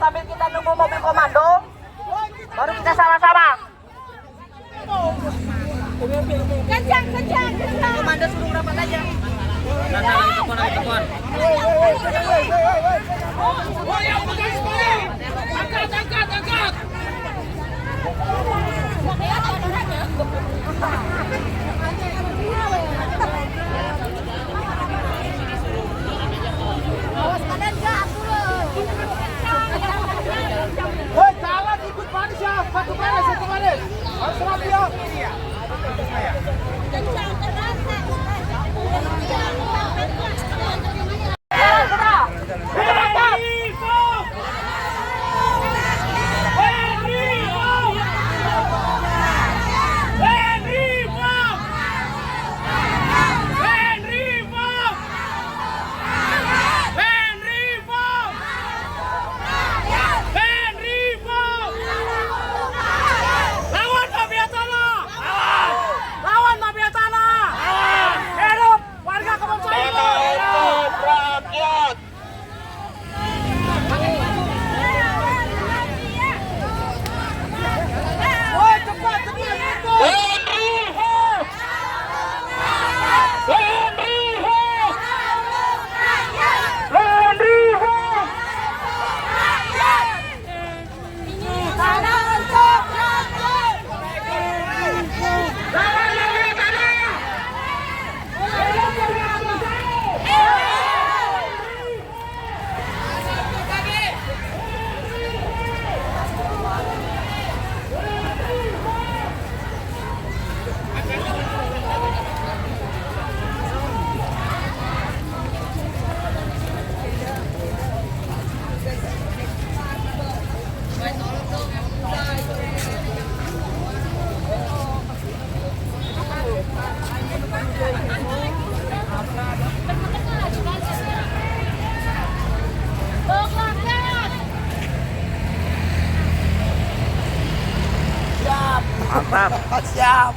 sambil kita nunggu mobil komando, baru kita sama-sama. Kencang. Komando suruh rapat aja. Telepon. Angkat. Awas kanan gak dulu. Hei, jangan ikut baris ya. Satu baris. Harus rapi ya. Kencang keras. Mantap. Siap.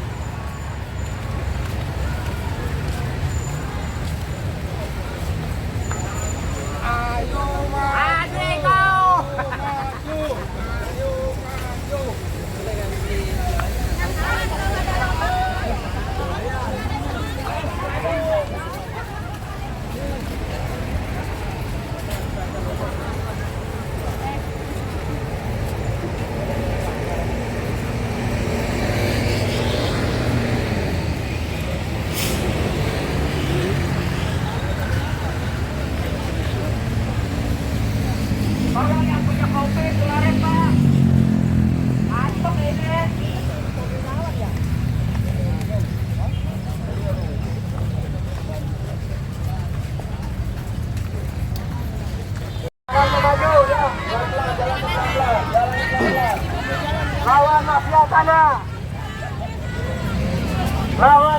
Lawan mafia tanah. Lawan.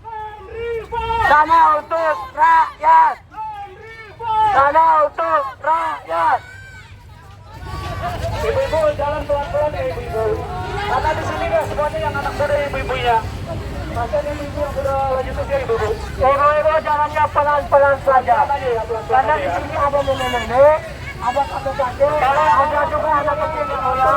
Tanah untuk rakyat. Tanah untuk rakyat. Tanah untuk rakyat. Ibu-ibu jalan pelan-pelan ya ibu-ibu. Karena di sini nggak semuanya yang anak muda ibu-ibunya. Masa ibu-ibu yang udah lanjut usia ibu-ibu. Ibu-ibu jalannya pelan-pelan saja. Karena di sini ada nenek-nenek, ada kakek-kakek, ada juga anak kecil yang muda.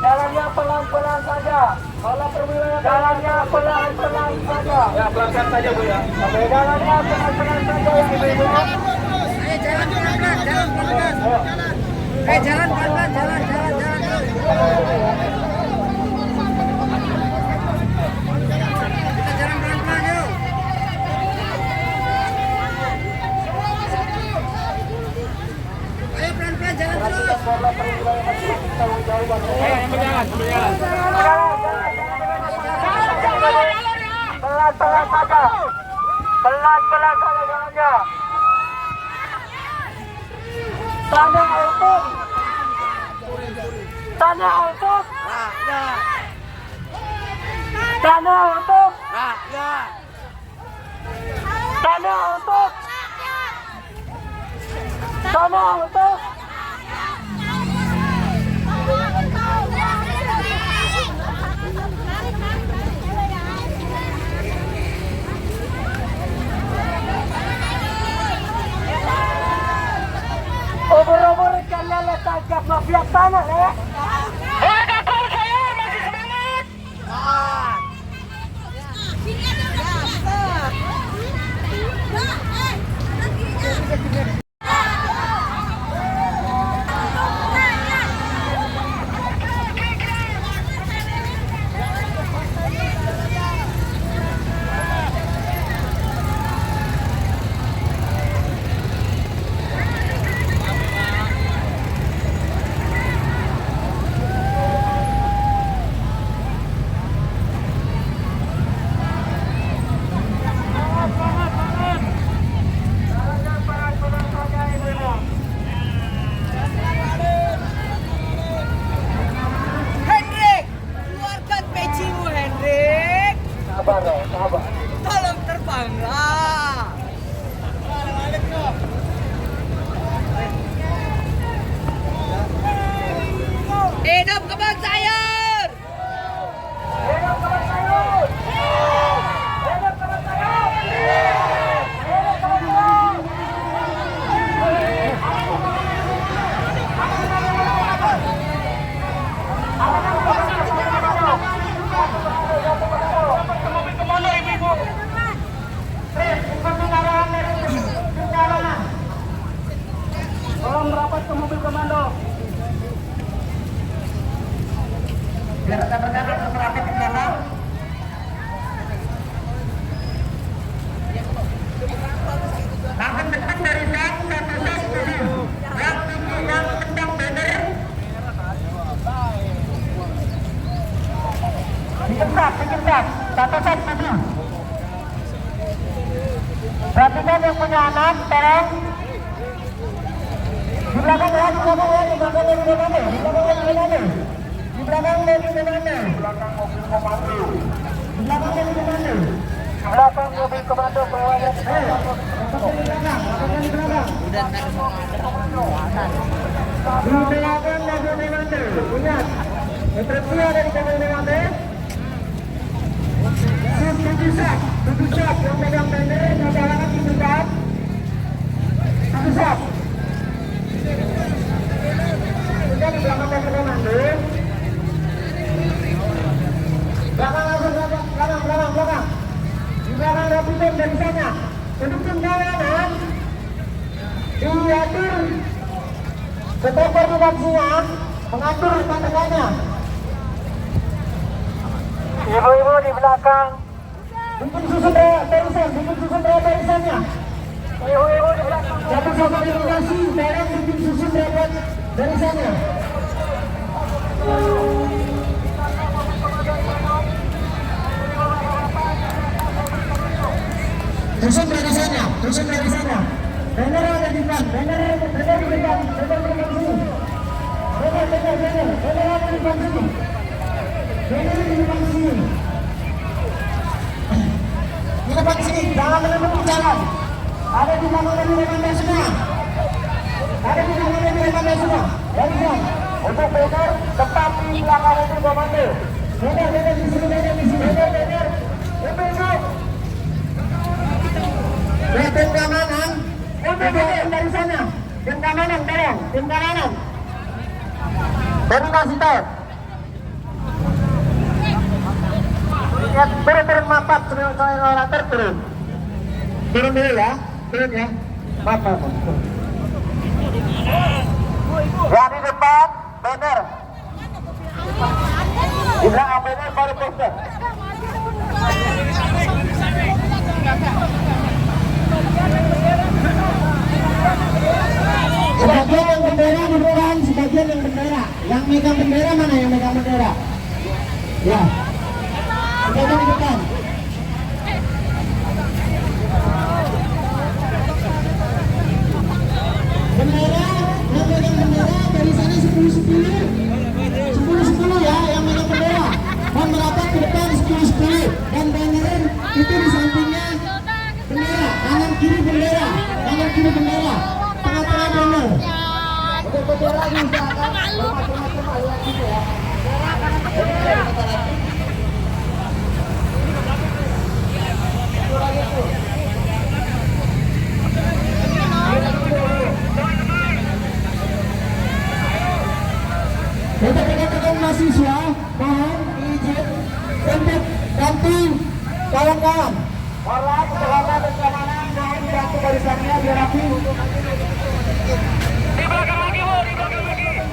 Jalannya pelan-pelan saja. Kalau perwilayah jalannya pelan-pelan saja. Ya pelan-pelan saja bu ya. Oke, jalannya pelan-pelan saja ya ibu-ibu. Jalan pelan-pelan. Jalan pelan-pelan. Jalan. Kita jalan pelan-pelan yuk. Ayo pelan-pelan jalan terus. Berjalan. pelan-pelan saja. Pelan-pelan saja jalannya. Tanah untuk. Tanah untuk. Tanah untuk. Tanah untuk. Tanah untuk. Ubur-ubur kalian tangkap mafia tanah ya. Dapur saya masih semangat. Hendrik, keluarkan pecimu Hendrik. Sabar ya, sabar. Tolong terbanglah. Hidup kebang sayur. Hidup kawan sayur. Hidup kawan sayur. Hidup kawan sayur. Mobil kemana ibu-ibu? Ikut kendaraan dari kendaraan. Tolong merapat ke mobil komando. Biar rekan-rekan harus merapat ke dalam. Langsung dekat dari saya, satu yang tinggi yang tendang banner. Dikentap, catatan tujuh. Perhatikan yang punya anak, tolong. Di belakang ya, di belakang ya, di belakang ya, di belakang ya, di belakang ya, di belakang ya. Di belakang mobil komando. Di belakang mobil komando. Di belakang mobil komando. Di belakang mobil komando bawahnya. Di belakang mobil komando. Ingat, instruksinya dari mobil komando. Tujuh sap yang megang banner, masyarakat tujuh sap. Tujuh sap. Sudah di belakang mobil komando. Belakang langsung belakang. Di belakang rapidum dari sana. Pendukung kawanan diatur ketua koordinasinya mengatur pandangannya. Ibu-ibu di belakang bikin susun barisannya. Ibu-ibu di belakang satu koordinasi tolong bikin susun barisannya. Susun barisannya. Banner ada di depan, banner di depan sini. Banner ada di depan sini. Di depan sini, jangan menutup jalan. Ada di belakang semua. Barisan. Untuk banner tetap di belakang mobil komando. Banner di sini. Ibu-ibu. Tim kanan, dari sana. Tim kanan, tolong. Tim kanan. Koordinasi tor. Lihat turun mapat, turun. Turun dulu ya, mapat. Ya di depan, banner. Di belakang banner baru poster. Sebagian yang bendera di depan, sebagian yang bendera. Yang megang bendera mana yang megang bendera? Ya. Sebagian di depan. bendera diusahakan macam-macam alias gitu ya. Untuk rekan-rekan mahasiswa, mohon izin untuk ganti kawan-kawan. Mohon keselamatan dan keamanan, mohon dibantu barisannya biar rapi. Di belakang lagi, Bu, di belakang lagi.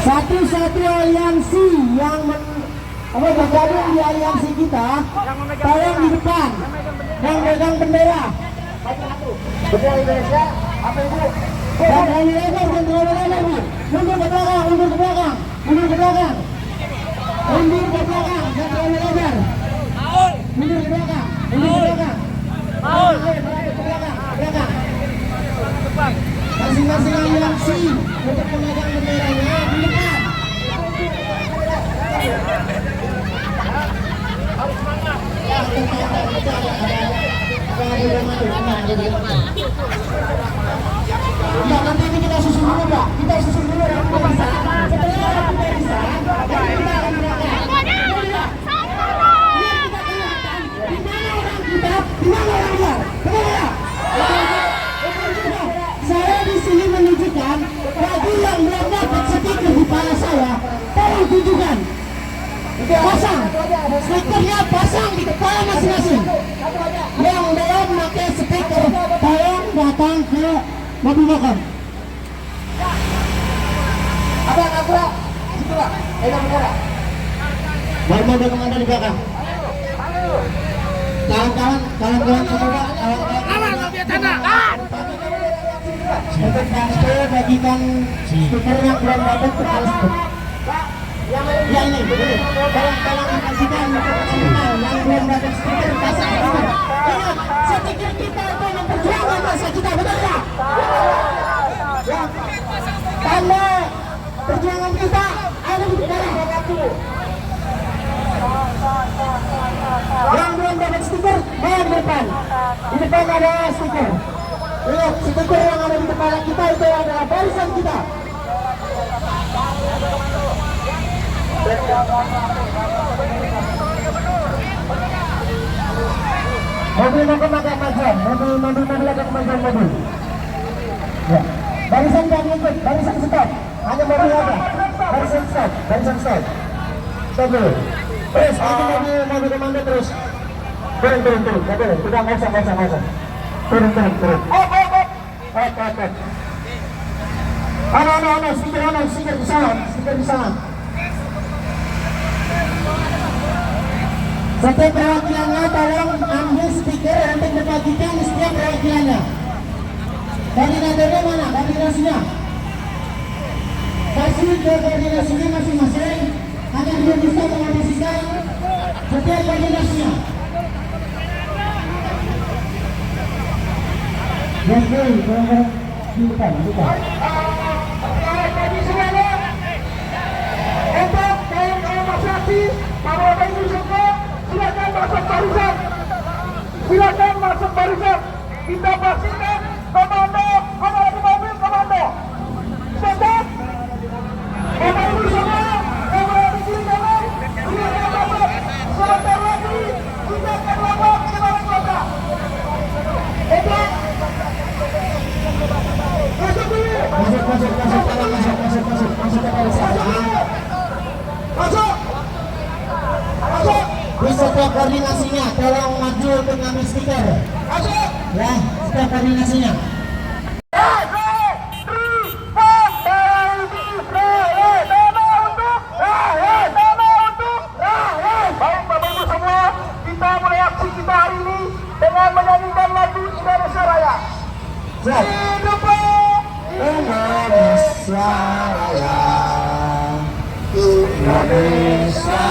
Satu-satu aliansi yang bergabung di aliansi kita, tolong di depan yang megang bendera. Bendera Indonesia, apa itu? Dan terlalu lebar, dan terlalu lebar, Bu. Mundur ke belakang, mundur ke belakang, mundur ke belakang. Mundur ke belakang, dan terlalu lebar. Mundur ke belakang, mundur ke belakang. Mundur ke belakang, belakang. Masing-masing aliansi untuk memegang benderanya di depan. Ya, nanti ini kita susun dulu, Pak. Kita susun dulu ya. Setelah kita bisa, kita akan berangkat. Di mana orang kita? Di mana orang dia? Kemana? Saya di sini menunjukkan bagi yang belum dapat stiker di kepala saya, tolong tunjukkan. Pasang, stikernya pasang di kepala masing-masing. Yang belum pakai stiker, tolong datang ke mobil makan. Abang, abang, itulah, pegang bendera. Baru mobil komandan di belakang. Kawan-kawan semua, untuk transfer bagikan stiker yang belum dapat ke Facebook. Ya ini, tolong dikasihkan yang belum dapat stiker pasang stiker. Ingat, stiker kita itu memperjuangkan masa kita, betul tak? Tanda perjuangan kita ada di dalam. Yang belum dapat stiker, bayar di depan. Di depan ada stiker. Lihat, stiker yang ada di kepala kita itu adalah barisan kita. Mobil agak majuan, mobil agak kemajuan mobil. Ya, barisan jangan ikut, barisan stop. Hanya mobil aja, barisan stop, barisan stop. Stop dulu. Terus, itu mobil komando terus. Turun, nggak boleh, tidak ngosong. Turun. Ano, stiker di sana. Setiap perwakilannya tolong ambil stiker untuk dibagikan di setiap perwakilannya. Koordinatornya mana? Koordinasinya kasih ke koordinasinya masing-masing agar dia bisa menghabiskan setiap koordinasinya. Bukan. Jadi semuanya untuk kawan-kawan masyarakat, para Bapak Ibu semua, silakan masuk barisan. Kita pastikan komando, ada di mobil komando. Siap? Bapak Ibu semua, yang berada di sini kanan, silakan masuk. Sebentar lagi kita akan lompat ke dalam kota. Masuk. Setiap koordinasinya tolong maju untuk ngambil stiker. Masuk. Ya, setiap koordinasinya. Baik Bapak Ibu semua, kita mulai aksi kita hari ini dengan menyanyikan lagu Indonesia Raya. Hidup Indonesia Raya, Indonesia.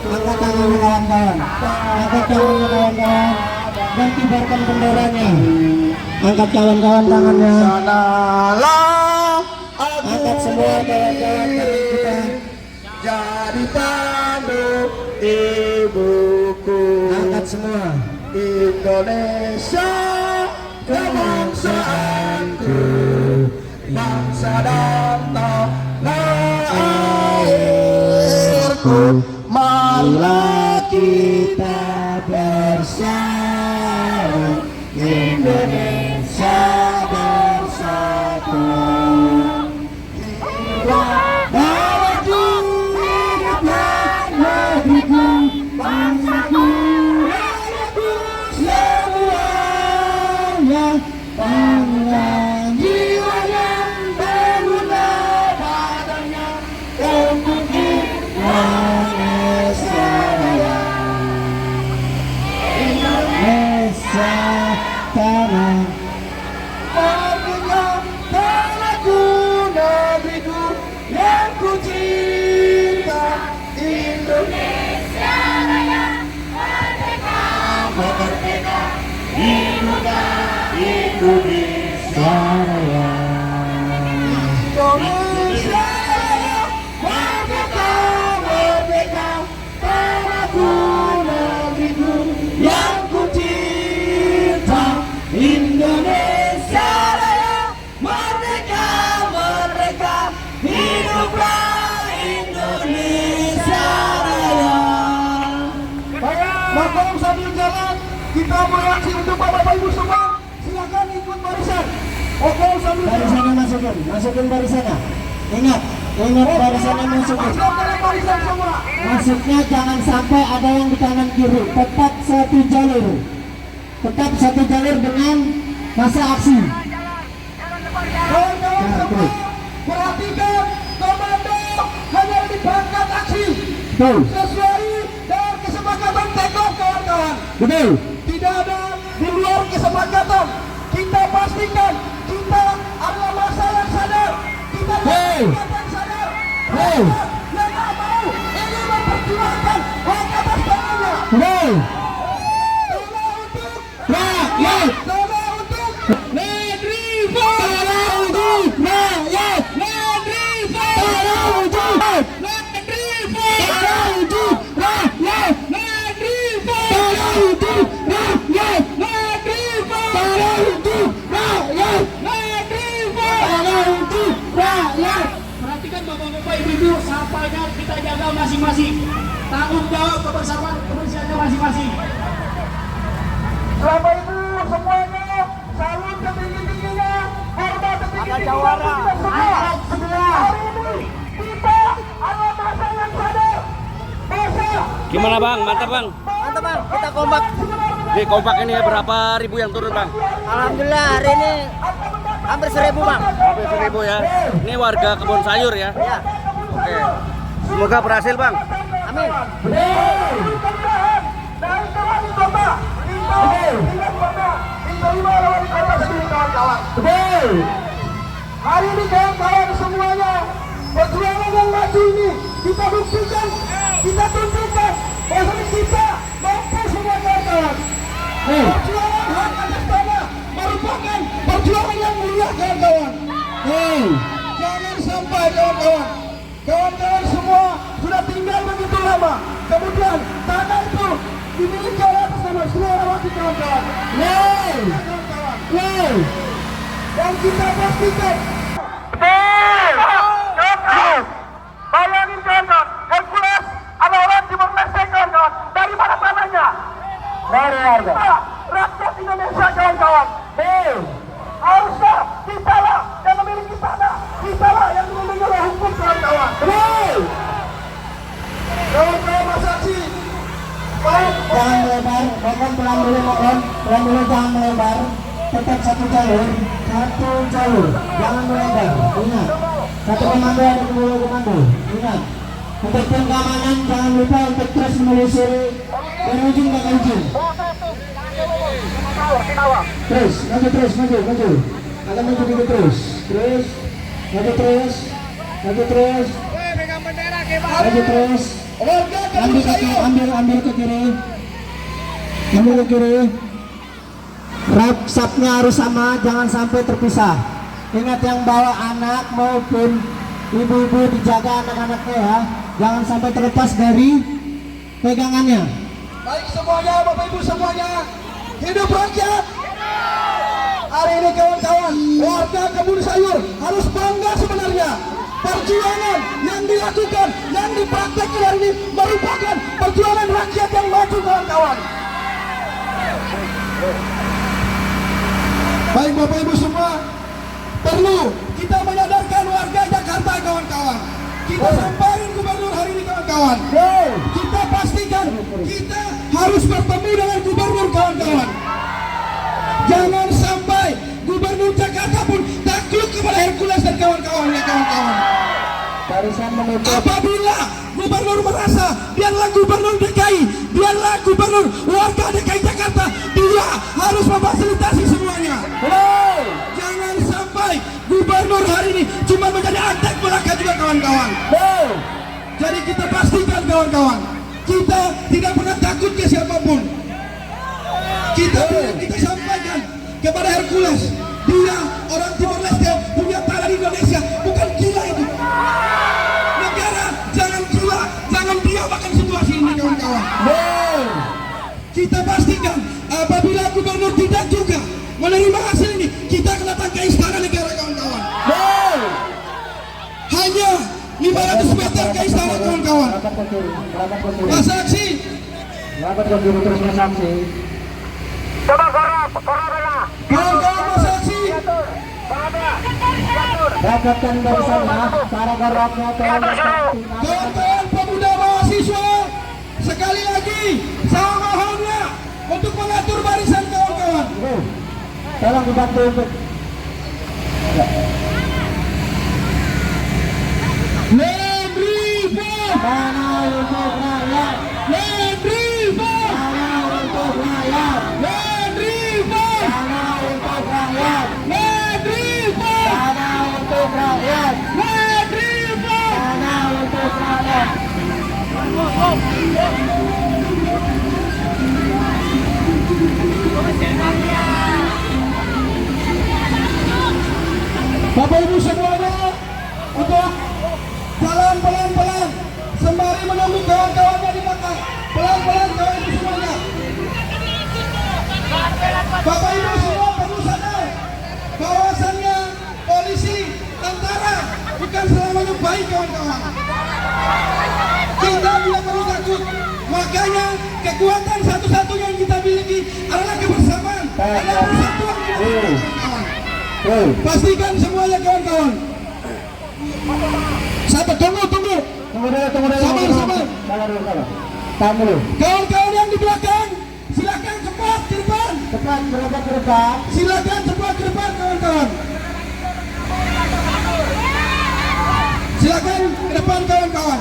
Angkat tangan kawan-kawan, dan kibarkan benderanya. Angkat kawan-kawan tangannya. Angkat semua kawan-kawan kita. Jadi tanduk ibuku. Angkat semua. Indonesia dan tanah airku, marilah kita bersama, Indonesia bersatu. Bangsaku, hiduplah negeriku, bangsaku, rakyatku semuanya, bangunlah jiwa yang berguna padanya untuk Indonesia Raya. Indonesia tanah airku, tanahku, negeriku yang ku cinta, Indonesia Raya, merdeka, merdeka, hiduplah Indonesia Raya. Indonesia Raya, merdeka, merdeka, tanahku, negeriku yang ku cinta, Indonesia Raya, merdeka, merdeka, hiduplah Indonesia Raya. Maka sambil jalan kita bereaksi untuk Bapak Ibu semua. Silakan ikut barisan. Oke, sambil barisannya masukin barisannya. Ingat barisannya masukin. Barisan semua. Maksudnya jangan sampai ada yang di kanan kiri. Tetap satu jalur. Tetap satu jalur dengan masa aksi. Kawan-kawan semua, perhatikan komando hanya di pangkat aksi. Betul. Sesuai dengan kesepakatan take-off, kawan-kawan. Betul. Tidak ada di luar kesepakatan. Kita pastikan kita adalah masa yang sadar. Kita adalah yang sadar. Yang tak mau ingin memperjuangkan hak atas tangannya. Betul. Salah untuk rakyat. Salah untuk negeri. Salah untuk rakyat. Negeri. Salah untuk negeri. Salah untuk rakyat. Negeri. Salah untuk rakyat. Negeri. Salah untuk rakyat. Negeri. Salah untuk rakyat. Perhatikan bapak-bapak, ibu-ibu, sampahnya kita jaga masing-masing. Tanggung jawab kebersihannya masing-masing. Bapak Ibu semuanya, salut setinggi-tingginya, hormat setinggi-tingginya kita semua. Hari ini kita adalah masa yang sadar. Masa Gimana bang? Mantap bang? Mantap bang, kita kompak. Di kompak ini ya, berapa ribu yang turun bang? Alhamdulillah hari ini hampir 1000 bang. Hampir 1000 ya. Ini warga kebun sayur ya? Ya, Oke. Semoga berhasil bang. amin. dari wali kota, ingat kota, diterima oleh wali kota sendiri kawan-kawan. Hari ini kawan-kawan semuanya, perjuangan yang maju ini kita buktikan, kita tunjukkan bahwa kita mampu semua kawan-kawan. Perjuangan hak atas tanah merupakan perjuangan yang mulia kawan-kawan. Jangan sampai kawan-kawan, kawan-kawan semua sudah tinggal begitu lama, kemudian tanah itu dimiliki oleh atas nama Sulawesi kawan-kawan. Dan kita pastikan. Bayangin kawan-kawan, Hercules ada orang Timur Leste kawan-kawan. Dari mana tanahnya? Dari warga. Rakyat Indonesia kawan-kawan. Harusnya kita lah yang memiliki tanah, kita lah yang memiliki hukum kawan-kawan. Kawan-kawan masaksi. Jangan melebar, mohon pelan dulu jangan melebar. Tetap satu jalur, jangan melebar. Ingat, satu komando ada komando. Ingat, untuk tim keamanan jangan lupa untuk terus menelusuri dari ujung ke ujung. Terus, maju. Akan maju dulu terus, maju terus. Ambil ke kiri. Sapnya harus sama, jangan sampai terpisah. Ingat yang bawa anak maupun ibu-ibu dijaga anak-anaknya ya, jangan sampai terlepas dari pegangannya. Baik semuanya, Bapak Ibu semuanya, hidup rakyat. Hari ini kawan-kawan, warga Kebun Sayur harus bangga sebenarnya. Perjuangan yang dilakukan, yang dipraktekkan hari ini merupakan perjuangan rakyat yang maju kawan-kawan. Baik Bapak Ibu semua, perlu kita menyadarkan warga Jakarta kawan-kawan. Kita sampaikan gubernur hari ini kawan-kawan. Kita pastikan kita harus bertemu dengan gubernur kawan-kawan. Jangan sampai gubernur Jakarta pun takluk kepada Hercules dan kawan-kawannya kawan-kawan. Apabila gubernur merasa biarlah gubernur DKI, biarlah gubernur warga DKI Jakarta, dia harus memfasilitasi semuanya. Jangan sampai gubernur hari ini cuma menjadi antek belaka juga kawan-kawan. Jadi kita pastikan kawan-kawan, kita tidak pernah takut ke siapapun. Kita sampaikan kepada Hercules, dia orang Timor Leste punya tanah di Indonesia, bukan gila itu. Negara jangan gila, jangan diapakan situasi ini kawan-kawan. Kita pastikan apabila gubernur tidak juga menerima hasil ini, kita akan datang ke istana negara kawan-kawan. Hanya 500 meter ke istana kawan-kawan. Masa aksi. Kawan-kawan masa aksi. Dapatkan dari sana para garapnya Kawan-kawan pemuda mahasiswa, sekali lagi saya mohonnya untuk mengatur barisan kawan-kawan. tolong dibantu untuk Land Reform! tanah untuk rakyat, Land Reform! tanah untuk rakyat, Land Reform! tanah untuk rakyat, Land Reform! tanah untuk rakyat, Land Reform! tanah untuk rakyat. Bapak Ibu semuanya, untuk jalan pelan-pelan sembari menunggu kawan-kawannya di belakang. Pelan-pelan kawan Ibu semuanya. Bapak Ibu semua perlu sadar bahwasannya polisi, tentara bukan selamanya baik kawan-kawan. Kita tidak perlu takut. Makanya kekuatan satu-satunya yang kita miliki adalah kebersamaan, adalah persatuan kita kawan-kawan. Pastikan semuanya kawan-kawan. Sabar, tunggu. Sabar. Tahan dulu. Kawan-kawan yang di belakang, silakan cepat ke depan. Cepat berangkat ke depan. Silakan cepat ke depan kawan-kawan. Silakan ke depan kawan-kawan.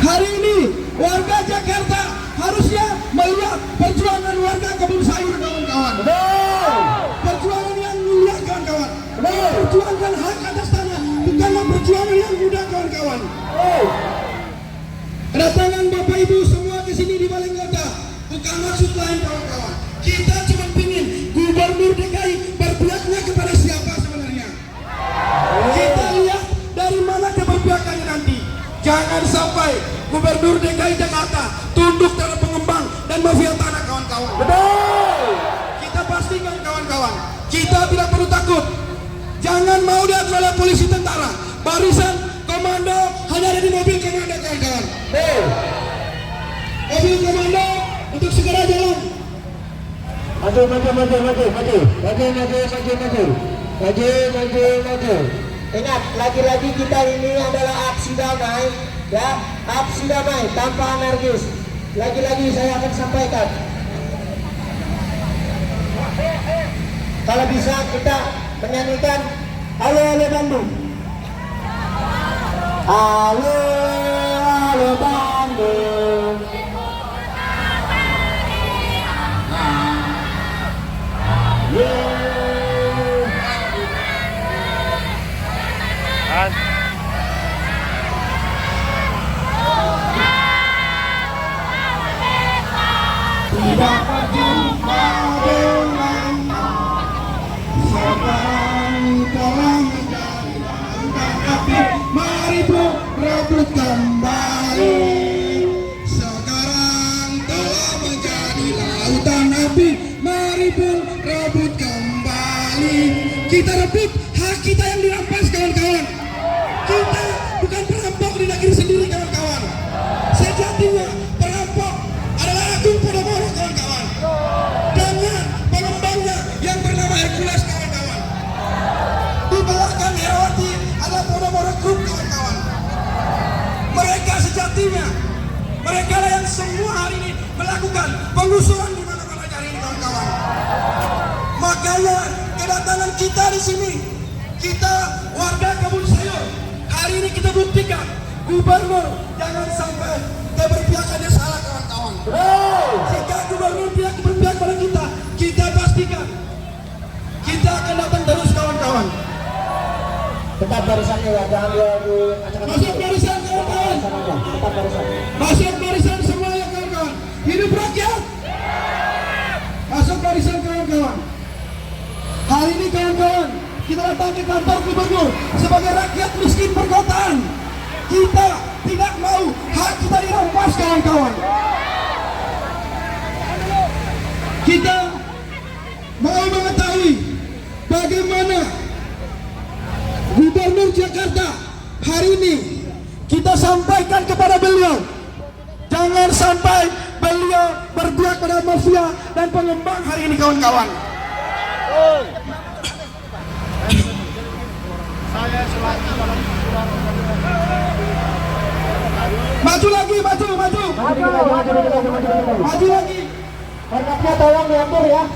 Hari ini warga Jakarta harusnya melihat perjuangan warga Kebun Sayur kawan-kawan. Perjuangan yang mulia kawan-kawan. Perjuangan hak atas tanah bukanlah perjuangan yang mudah kawan-kawan. Kedatangan Bapak Ibu semua ke sini di Balai-Kota bukan maksud lain kawan-kawan. Kita cuma ingin Gubernur DKI berpihaknya kepada siapa sebenarnya. Kita lihat dari mana keberpihakannya nanti. Jangan sampai Gubernur DKI Jakarta tunduk terhadap pengembang dan mafia tanah kawan-kawan. Kita pastikan kawan-kawan, kita tidak perlu takut. Jangan mau diatur oleh polisi tentara. Barisan komando hanya ada di mobil komando kawan-kawan. Mobil komando untuk segera jalan. Maju. Ingat, lagi-lagi kita ini adalah aksi damai, ya, aksi damai tanpa anarkis. Lagi-lagi saya akan sampaikan. Kalau bisa kita menyanyikan Halo Bandung. Halo Bandung. Tidak berjumpa dengan sekarang telah menjadi lautan api. Mari berebut kembali. Sekarang telah menjadi lautan api. Mari berebut merebut hak kita yang dirampas, kawan-kawan. Kita bukan perampok di negeri sendiri, kawan-kawan. Sejatinya perampok adalah Agung Podomoro, kawan-kawan, dengan pengembangnya yang bernama Hercules, kawan-kawan. Di belakang Herawati adalah Podomoro Group, kawan-kawan. Mereka sejatinya, mereka lah yang semua hari ini melakukan pengusuran di mana-mana hari ini, kawan-kawan. Makanya kedatangan kita di sini, kita warga Kebun Sayur, hari ini kita buktikan gubernur jangan sampai keberpihakannya salah, kawan-kawan. Jika gubernur pihak berpihak pada kita pastikan kita akan datang terus, kawan-kawan. Tetap barisannya ya, jangan diacak-acak. Masuk barisan, kawan-kawan. Tetap barisan. Masuk barisan semuanya, kawan-kawan. Hidup rakyat. Masuk barisan, kawan-kawan. Hari ini, kawan-kawan, kita datang ke kantor gubernur sebagai rakyat miskin perkotaan. Kita tidak mau hak kita dirampas, kawan-kawan. Kita mau mengetahui bagaimana Gubernur Jakarta hari ini. Kita sampaikan kepada beliau, jangan sampai beliau berpihak pada mafia dan pengembang hari ini, kawan-kawan. Maju lagi, maju lagi. Perkapnya tolong diatur ya,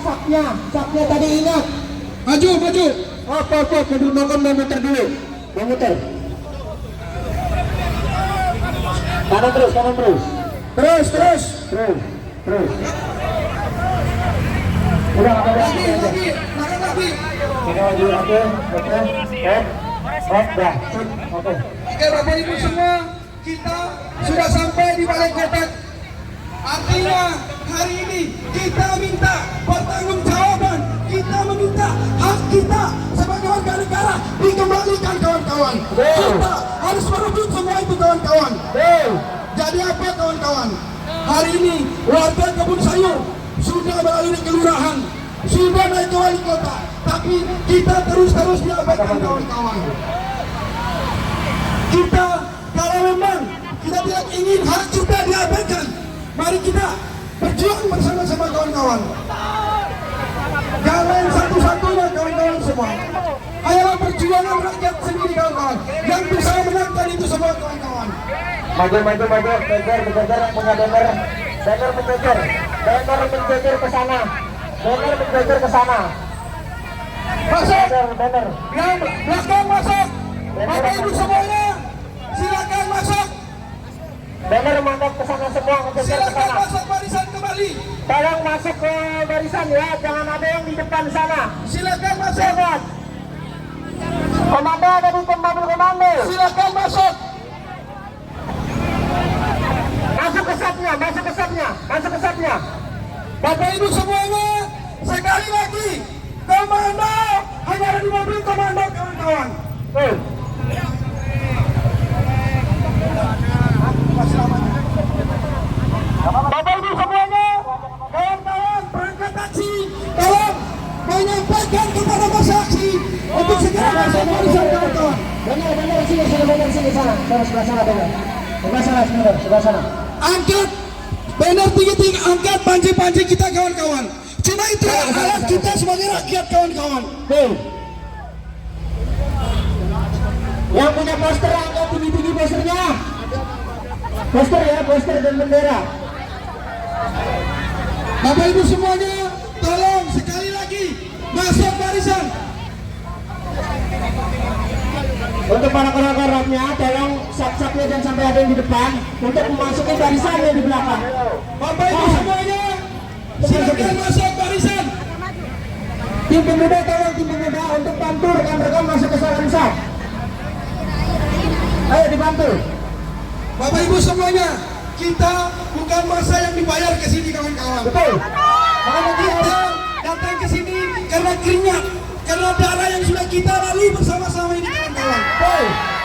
saknya tadi ingat. Maju. Oke, kedua mau muter dulu. Mau muter. Kanan terus. Terus. Udah nggak ada Lagi. Oke. Oke. Oke, Bapak Ibu semua, kita sudah sampai di Balai Kota. Artinya hari ini kita minta pertanggungjawaban, kita meminta hak kita sebagai warga negara dikembalikan, kawan-kawan. Kita harus merebut semua itu, kawan-kawan. Jadi apa, kawan-kawan? Hari ini warga Kebun Sayur sudah melalui kelurahan, sudah naik ke wali kota, tapi kita terus diabaikan, kawan-kawan. Kita kalau memang kita tidak ingin hak kita diabaikan, mari kita berjuang bersama-sama, kawan-kawan. Jangan satu-satunya, kawan-kawan semua. Ayolah perjuangan rakyat sendiri, kawan-kawan, yang bisa menangkan itu semua, kawan-kawan. Maju, bergeser punya banner menjejer ke sana. Masuk, Banner. belakang masuk. Bapak Ibu semuanya, silakan masuk. Banner mantap ke sana semua, menjejer ke Silakan sana. masuk barisan kembali. Tolong masuk ke barisan ya, jangan ada yang di depan sana. Silakan masuk. Cepat. Komando ada di mobil komando. Silakan masuk. Masuk ke satnya. Bapak Ibu semuanya, sekali lagi, komando hanya ada di mobil komando, kawan-kawan. Bapak Ibu semuanya, kawan-kawan perangkat taksi, tolong menyampaikan kepada masa aksi untuk segera masuk barisan, kawan-kawan. Benar, sini sana. Sebelah sana. Angkat banner tinggi-tinggi, angkat panci-panci kita, kawan-kawan. Cuma itu alat kita sebagai rakyat, kawan-kawan. Yang punya poster angkat tinggi-tinggi posternya. Poster dan bendera. Bapak Ibu semuanya, tolong sekali lagi masuk barisan. Untuk para koordinatornya, tolong sap-sapnya jangan sampai ada yang di depan untuk memasuki barisan yang di belakang. Bapak Ibu semuanya, silakan masuk barisan. Tim pemuda untuk bantu rekan-rekan masuk ke salam sap. Ayo dibantu. Bapak Ibu semuanya, kita bukan masa yang dibayar ke sini, kawan-kawan. Betul. Karena kita datang ke sini karena keringat, karena darah yang sudah kita lalui bersama-sama ini, kawan-kawan.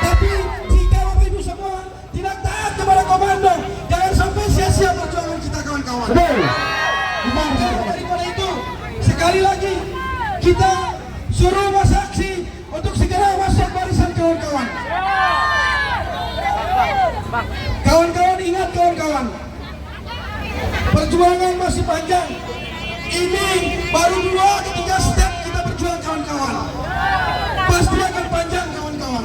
Tapi jika Bapak Ibu semua tidak taat kepada komando, jangan sampai sia-sia perjuangan kita, kawan-kawan. Maka daripada itu, sekali lagi kita suruh masa aksi Perjuangan masih panjang. Ini baru 2 3 step kita berjuang kawan-kawan. Pasti akan panjang kawan-kawan.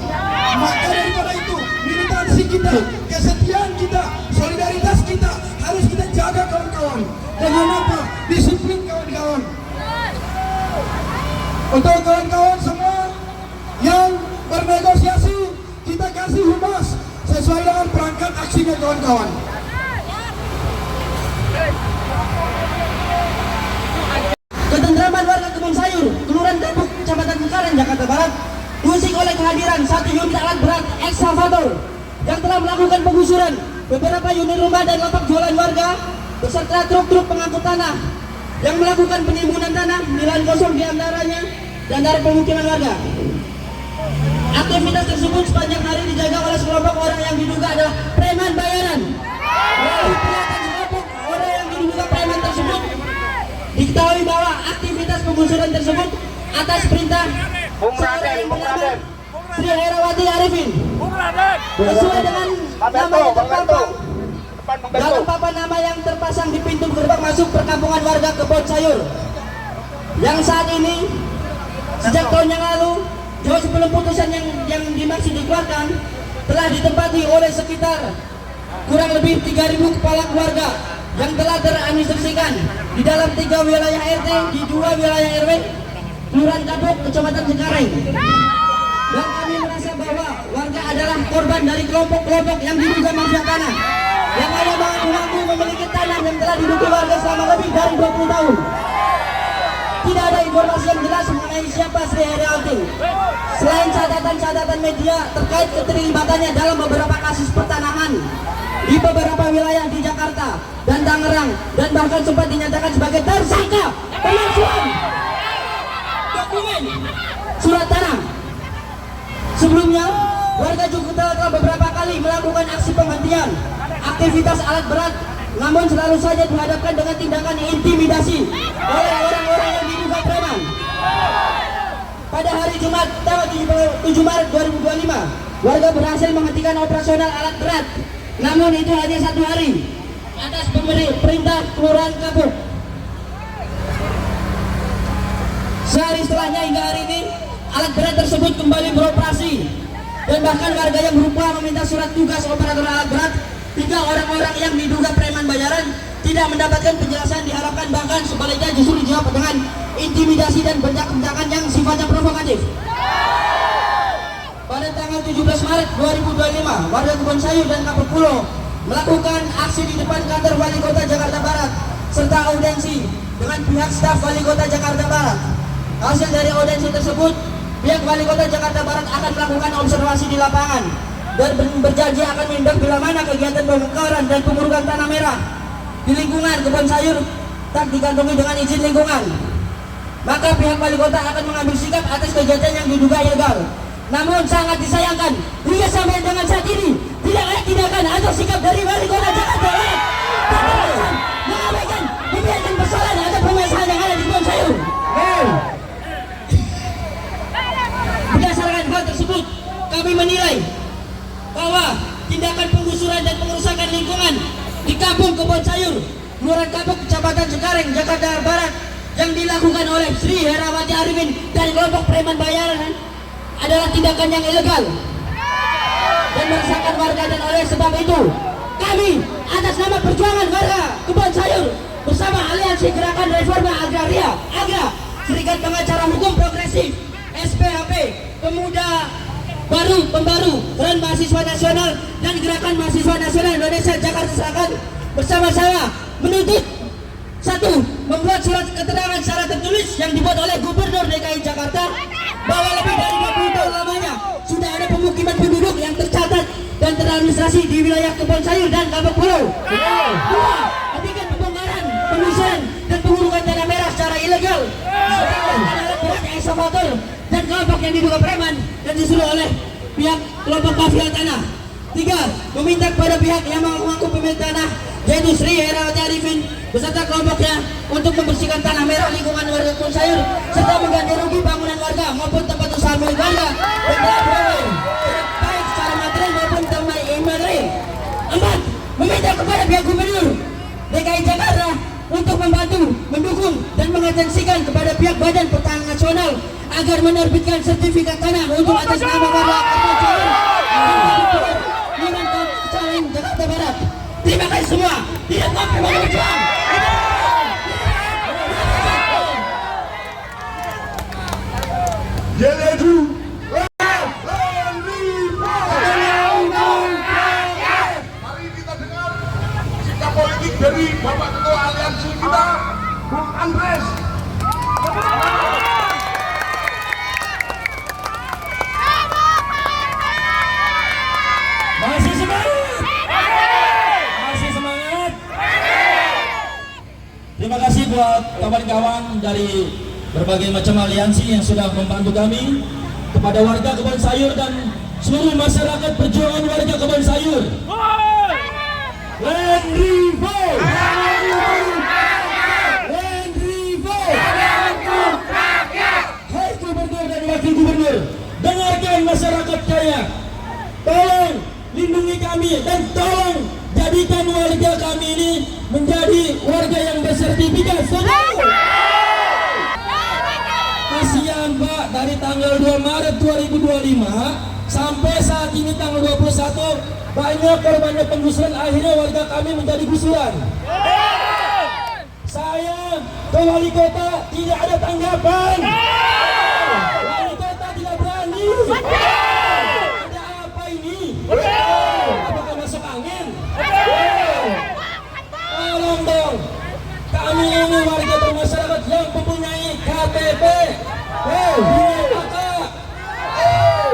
Maka daripada itu, militansi kita, kesetiaan kita, solidaritas kita harus kita jaga kawan-kawan. Dengan apa? Disiplin kawan-kawan. Untuk kawan-kawan semua yang bernegosiasi, kita kasih humas sesuai dengan perangkat aksinya kawan-kawan. Ketentraman warga Kebon Sayur, Kelurahan Kapuk, Kecamatan Cengkareng, Jakarta Barat, diusik oleh kehadiran 1 unit alat berat ekskavator yang telah melakukan penggusuran beberapa unit rumah dan lapak jualan warga beserta truk-truk pengangkut tanah yang melakukan penimbunan tanah di lahan kosong diantaranya dan dari pemukiman warga. Aktivitas tersebut sepanjang hari dijaga oleh sekelompok orang yang diduga adalah preman bayaran. Melalui pernyataan sekelompok orang yang diduga preman tersebut, diketahui bahwa aktivitas penggusuran tersebut atas perintah seorang yang bernama Sri Herawati Arifin. Sesuai dengan nama yang terpampang dalam papan nama yang terpasang di pintu gerbang masuk perkampungan warga Kebon Sayur, yang saat ini sejak tahun yang lalu, jauh sebelum putusan yang dimaksud dikeluarkan, telah ditempati oleh sekitar kurang lebih 3.000 kepala keluarga yang telah teradministrasikan di dalam 3 wilayah RT, di 2 wilayah RW, Kelurahan Kapuk, Kecamatan Cengkareng. Dan kami merasa bahwa warga adalah korban dari kelompok-kelompok yang diduga mafia tanah, yang hanya mengaku memiliki tanah yang telah diduduki warga selama lebih dari 20 tahun. Tidak ada informasi yang jelas mengenai siapa Sri Herawati, selain catatan-catatan media terkait keterlibatannya dalam beberapa kasus pertanahan di beberapa wilayah di Jakarta dan Tangerang, dan bahkan sempat dinyatakan sebagai tersangka pemalsuan dokumen surat tanah. Sebelumnya, warga juga telah beberapa kali melakukan aksi penghentian aktivitas alat berat, namun selalu saja dihadapkan dengan tindakan intimidasi oleh orang-orang yang diduga preman. Pada hari Jumat tanggal 7 Maret 2025, warga berhasil menghentikan operasional alat berat, namun itu hanya 1 hari atas perintah Kelurahan Kapuk. Sehari setelahnya hingga hari ini, alat berat tersebut kembali beroperasi, dan bahkan warga yang berupa meminta surat tugas operator alat berat, 3 orang-orang yang diduga preman bayaran tidak mendapatkan penjelasan, diharapkan bahkan sebaliknya justru dijawab dengan intimidasi dan bentak-bentakan yang sifatnya provokatif. Pada tanggal 17 Maret 2025, warga Kebon Sayur dan Kapuk Pulau melakukan aksi di depan kantor Wali Kota Jakarta Barat serta audensi dengan pihak staf Wali Kota Jakarta Barat. Hasil dari audensi tersebut, pihak Wali Kota Jakarta Barat akan melakukan observasi di lapangan dan berjanji akan menindak bila mana kegiatan pembongkaran dan pengurukan tanah merah di lingkungan Kebon Sayur tak dikantongi dengan izin lingkungan. Maka pihak Wali Kota akan mengambil sikap atas kegiatan yang diduga ilegal. Namun sangat disayangkan, hingga sampai dengan saat ini tidak ada tindakan atau sikap dari Wali Kota Jakarta Barat mengabaikan membiarkan persoalan atau permasalahan yang ada di Kebon Sayur. Berdasarkan hal tersebut, kami menilai bahwa tindakan penggusuran dan pengerusakan lingkungan di Kampung Kebon Sayur, Kelurahan Kapuk, Kecamatan Cengkareng, Jakarta Barat yang dilakukan oleh Sri Herawati Arifin dan kelompok preman bayaran adalah tindakan yang ilegal dan meresahkan warga, dan oleh sebab itu kami atas nama perjuangan warga Kebon Sayur bersama Aliansi Gerakan Reforma Agraria AGRA, Serikat Pengacara Hukum Progresif, SPHP, Pemuda Pembaru, Front Mahasiswa Nasional, dan Gerakan Mahasiswa Nasional Indonesia Jakarta Selatan bersama-sama menuntut: 1. Membuat surat keterangan secara tertulis yang dibuat oleh Gubernur DKI Jakarta bahwa lebih dari 20 tahun lamanya sudah ada pemukiman penduduk yang tercatat dan teradministrasi di wilayah Kebon Sayur dan Kapuk Pulau. 2. Hentikan pembongkaran, penggusuran, dan pengurukan tanah merah secara ilegal disebabkan alat berat ekskavator dan kelompok yang diduga preman dan disuruh oleh pihak kelompok mafia tanah. 3. Meminta kepada pihak yang mengaku pemilik tanah, yaitu Sri Herawati Arifin beserta kelompoknya, untuk membersihkan tanah merah lingkungan warga Kebon Sayur serta mengganti rugi bangunan warga maupun tempat usaha milik warga dan telah berawal baik secara material maupun imaterial. 4. Meminta kepada pihak Gubernur DKI Jakarta untuk membantu, mendukung, dan mengatensikan kepada pihak Badan Pertanahan Nasional agar menerbitkan sertifikat tanah untuk atas nama warga Kampung Jalan Caling, Jakarta Barat. Terima kasih semua. Tidak mampu berjuang. Mari kita dengar sikap politik dari Bapak Ketua Aliansi kita, Bung Andres. Masih semangat? Masih semangat? Terima kasih buat kawan-kawan dari berbagai macam aliansi yang sudah membantu kami, kepada warga Kebon Sayur dan seluruh masyarakat perjuangan warga Kebon Sayur. Land Revolt! Land Revolt! Hai Gubernur dan Wakil Gubernur, dengarkan masyarakat kaya. Tolong lindungi kami dan tolong jadikan warga kami ini menjadi warga yang bersertifikat. Kasihan Pak, dari tanggal 2 Maret 2025 sampai saat ini tanggal 21 banyak korbannya penggusuran, akhirnya warga kami menjadi gusuran. Saya ke wali kota tidak ada tanggapan. Wali kota tidak berani. Ada apa ini? Apakah masuk angin? Tolong dong, kami ini warga bermasyarakat yang mempunyai KTP,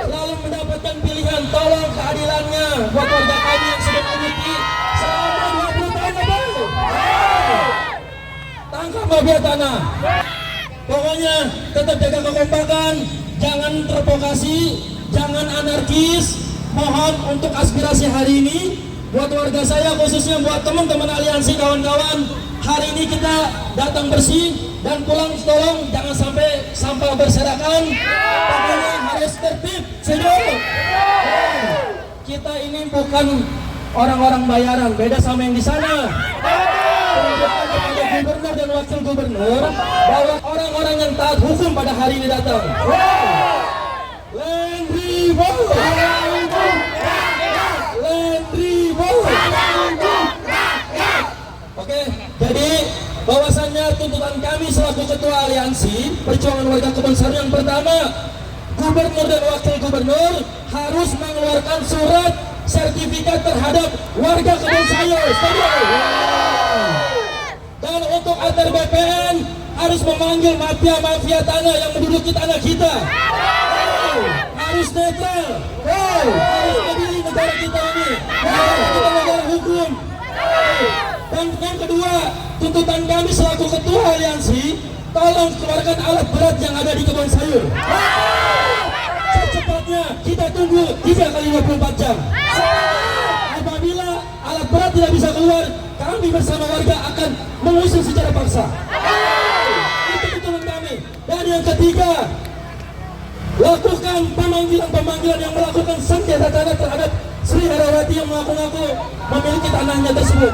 selalu mendapatkan pilihan. Tolong keadilannya buat warga kami yang sudah memiliki selama 20 tahun lebih. Tangkap mafia tanah. Pokoknya tetap jaga kekompakan, jangan terprovokasi, jangan anarkis. Mohon untuk aspirasi hari ini buat warga saya, khususnya buat teman-teman aliansi, kawan-kawan, hari ini kita datang bersih dan pulang tolong jangan sampai sampah berserakan. Pokoknya harus tertib. Kita ini bukan orang-orang bayaran, beda sama yang di sana. Kepada gubernur dan wakil gubernur bahwa orang-orang yang taat hukum pada hari ini datang. Land Revolt! Land Revolt! Oke, jadi bahwasannya tuntutan kami selaku ketua aliansi perjuangan warga Kebon Sayur yang pertama, gubernur dan wakil gubernur harus mengeluarkan surat sertifikat terhadap warga Kebon Sayur. Dan untuk antar BPN harus memanggil mafia-mafia tanah yang menduduki tanah kita. Harus netral. Harus adili negara kita ini. Kita negara hukum. Dan yang kedua, tuntutan kami selaku ketua aliansi, tolong keluarkan alat berat yang ada di Kebon Sayur. Secepatnya kita tunggu 3 kali 24 jam. Apabila alat berat tidak bisa keluar, kami bersama warga akan mengusir secara paksa. Itu tuntutan kami. Dan yang ketiga, lakukan pemanggilan yang melakukan sengketa tanah terhadap Sri Herawati yang mengaku-ngaku memiliki tanahnya tersebut.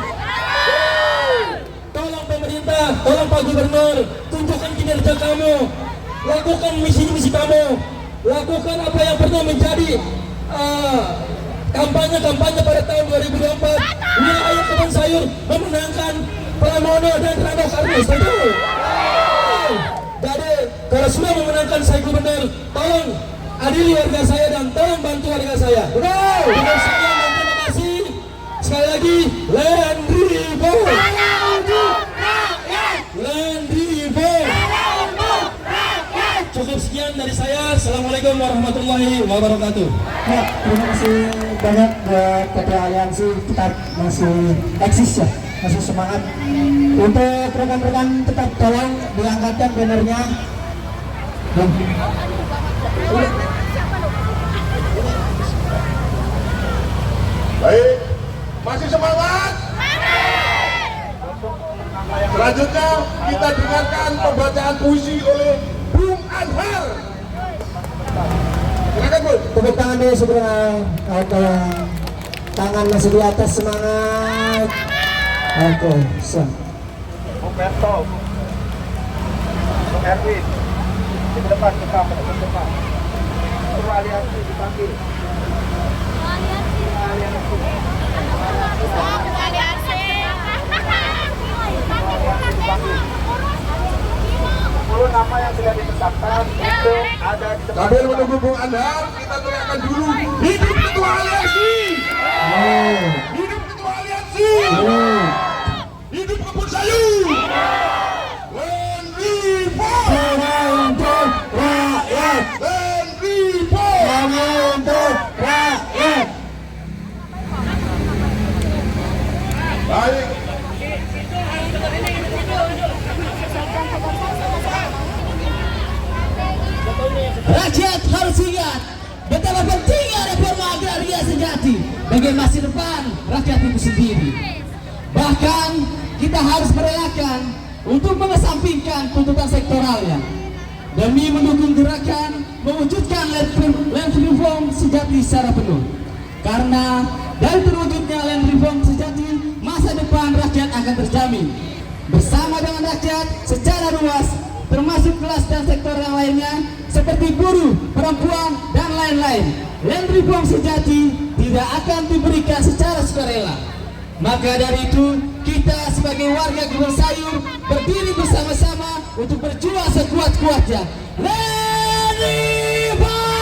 Tolong pemerintah, tolong Pak Gubernur, tunjukkan kinerja kamu, lakukan misi-misi kamu, lakukan apa yang pernah menjadi kampanye pada tahun 2024. Wilayah Kebon Sayur memenangkan Pramono dan Rano Karno. Jadi kalau sudah memenangkan saya gubernur, tolong adili warga saya dan tolong bantu warga saya. Dengan sekian dan terima kasih. Sekali lagi, Land Revolt! Land Revolt! Cukup sekian dari saya. Assalamualaikum warahmatullahi wabarakatuh. Ya, terima kasih banyak buat ketua aliansi, kita masih eksis ya, masih semangat. Untuk rekan-rekan tetap tolong diangkatkan bannernya. Baik, masih semangat? Selanjutnya kita dengarkan pembacaan puisi oleh Bung Anwar. Silakan Bu. Tepuk tangan dulu sebelum tangan masih di atas, semangat. Oke, siap. Berto, untuk Erwin, di depan ke kamar, ke depan. Untuk aliansi dipanggil. Sepuluh nama yang sudah ditetapkan itu ada di depan. Sambil menunggu Bung Andar, kita teriakan dulu. Hidup Ketua Aliansi! Hidup Ketua Aliansi! Hidup Kebun Sayur! Land Reform! Untuk rakyat, Land Reform! untuk rakyat. Baik, Rakyat harus ingat betapa pentingnya reforma agraria sejati bagi masa depan rakyat itu sendiri. Bahkan kita harus merelakan untuk mengesampingkan tuntutan sektoralnya demi mendukung gerakan mewujudkan land reform sejati secara penuh. Karena dari terwujudnya land reform sejati, masa depan rakyat akan terjamin bersama dengan rakyat secara luas, termasuk kelas dan sektor yang lainnya seperti buruh, perempuan, dan lain-lain. Land reform sejati tidak akan diberikan secara sukarela. Maka dari itu, kita sebagai warga Kebun Sayur berdiri bersama-sama untuk berjuang sekuat-kuatnya. Land reform!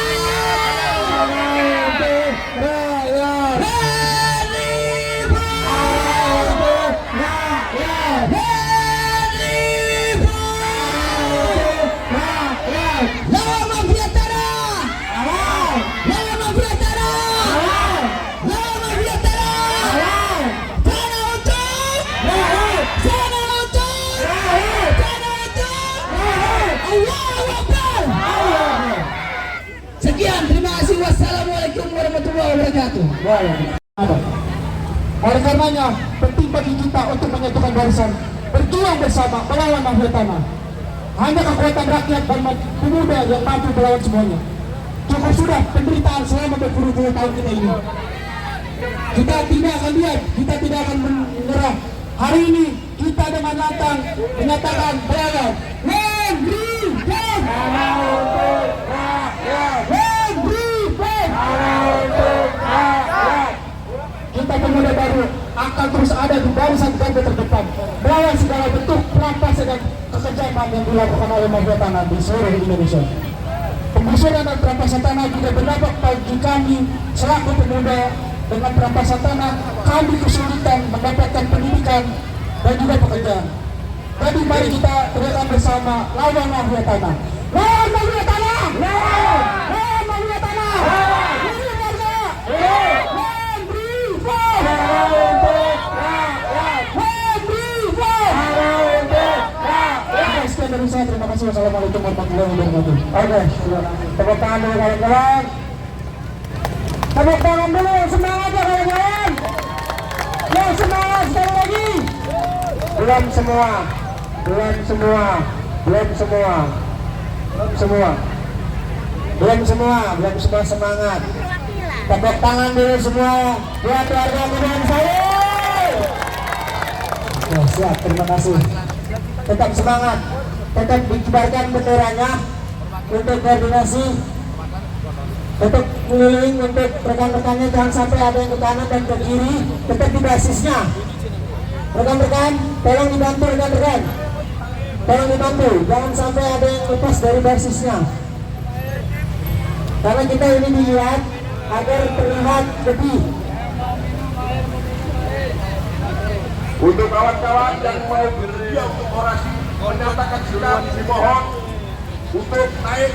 Sekian, terima kasih. Wassalamualaikum warahmatullahi wabarakatuh. Oleh karenanya, penting bagi kita untuk menyatukan barisan, berjuang bersama melawan mafia tanah. Hanya kekuatan rakyat dan pemuda yang mampu melawan semuanya. Cukup sudah penderitaan selama berpuluh-puluh tahun kita ini. Kita tidak akan lihat, kita tidak akan menyerah. Hari ini kita dengan lantang menyatakan beragam. Land reform! Kita pemuda baru akan terus ada di barisan garda terdepan melawan segala bentuk perampasan dan kekejaman yang dilakukan oleh mafia tanah di seluruh Indonesia. Penggusuran dan perampasan tanah juga berdampak bagi kami selaku pemuda. Dengan perampasan tanah, kami kesulitan mendapatkan pendidikan dan juga pekerjaan. Jadi mari kita teriakan bersama lawan mafia tanah. Lawan mafia tanah! Lawan mafia tanah! Ini warga! Land reform! Land reform! Sekian dari saya, terima kasih. Wassalamualaikum warahmatullahi wabarakatuh. Oke, tepuk tangan dulu kawan-kawan. Tepuk tangan dulu, semangat ya kawan-kawan. Yang semangat sekali lagi. Belum semua, belum semua, belum semua, belum semua, belum semua, belum semua semangat. Tepuk tangan dulu semua buat warga Kebun Sayur. Oke, siap, terima kasih. Tetap semangat, tetap dikibarkan benderanya untuk koordinasi, untuk keliling, untuk rekan-rekannya jangan sampai ada yang ke kanan dan ke kiri, tetap di basisnya. Rekan-rekan, tolong dibantu rekan-rekan, tolong dibantu, jangan sampai ada yang lepas dari basisnya. Karena kita ini dilihat agar terlihat lebih. untuk kawan-kawan yang mau bersedia untuk orasi menyatakan sikap, dimohon untuk naik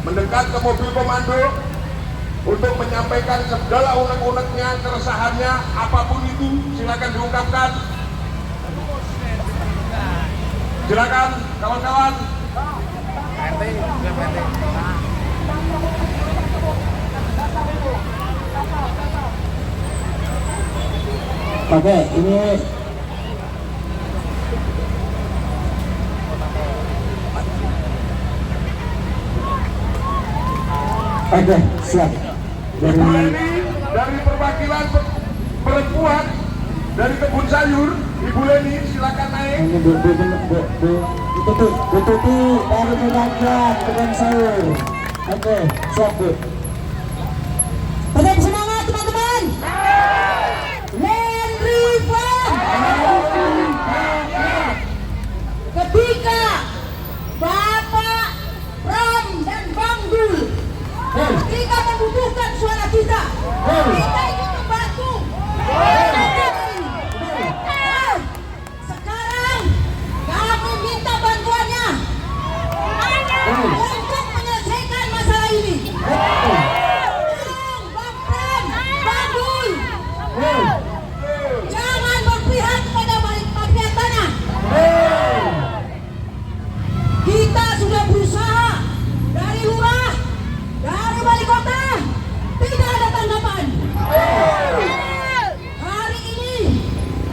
mendekat ke mobil komando untuk menyampaikan segala unek-uneknya, keresahannya, apapun itu silakan diungkapkan. Silakan kawan-kawan. Oke, ini oke, siap. Dari perwakilan perempuan dari Kebun Sayur Ibu Leni silakan naik. Ini Bu Tuti dari Pengajian Kebon Sayur. Oke, siap Bu. Tetap semangat teman-teman. Land Reform. Ketika Bapak Pram dan Bang Dul ketika membutuhkan suara kita ikut membantu. Sekarang kami minta bantuannya untuk menyelesaikan masalah ini. Tolong Bang Pram, Bang Dul, jangan berpihak kepada mafia tanah. Kita sudah berusaha dari lurah, dari wali kota, tidak ada tanggapan. Hari ini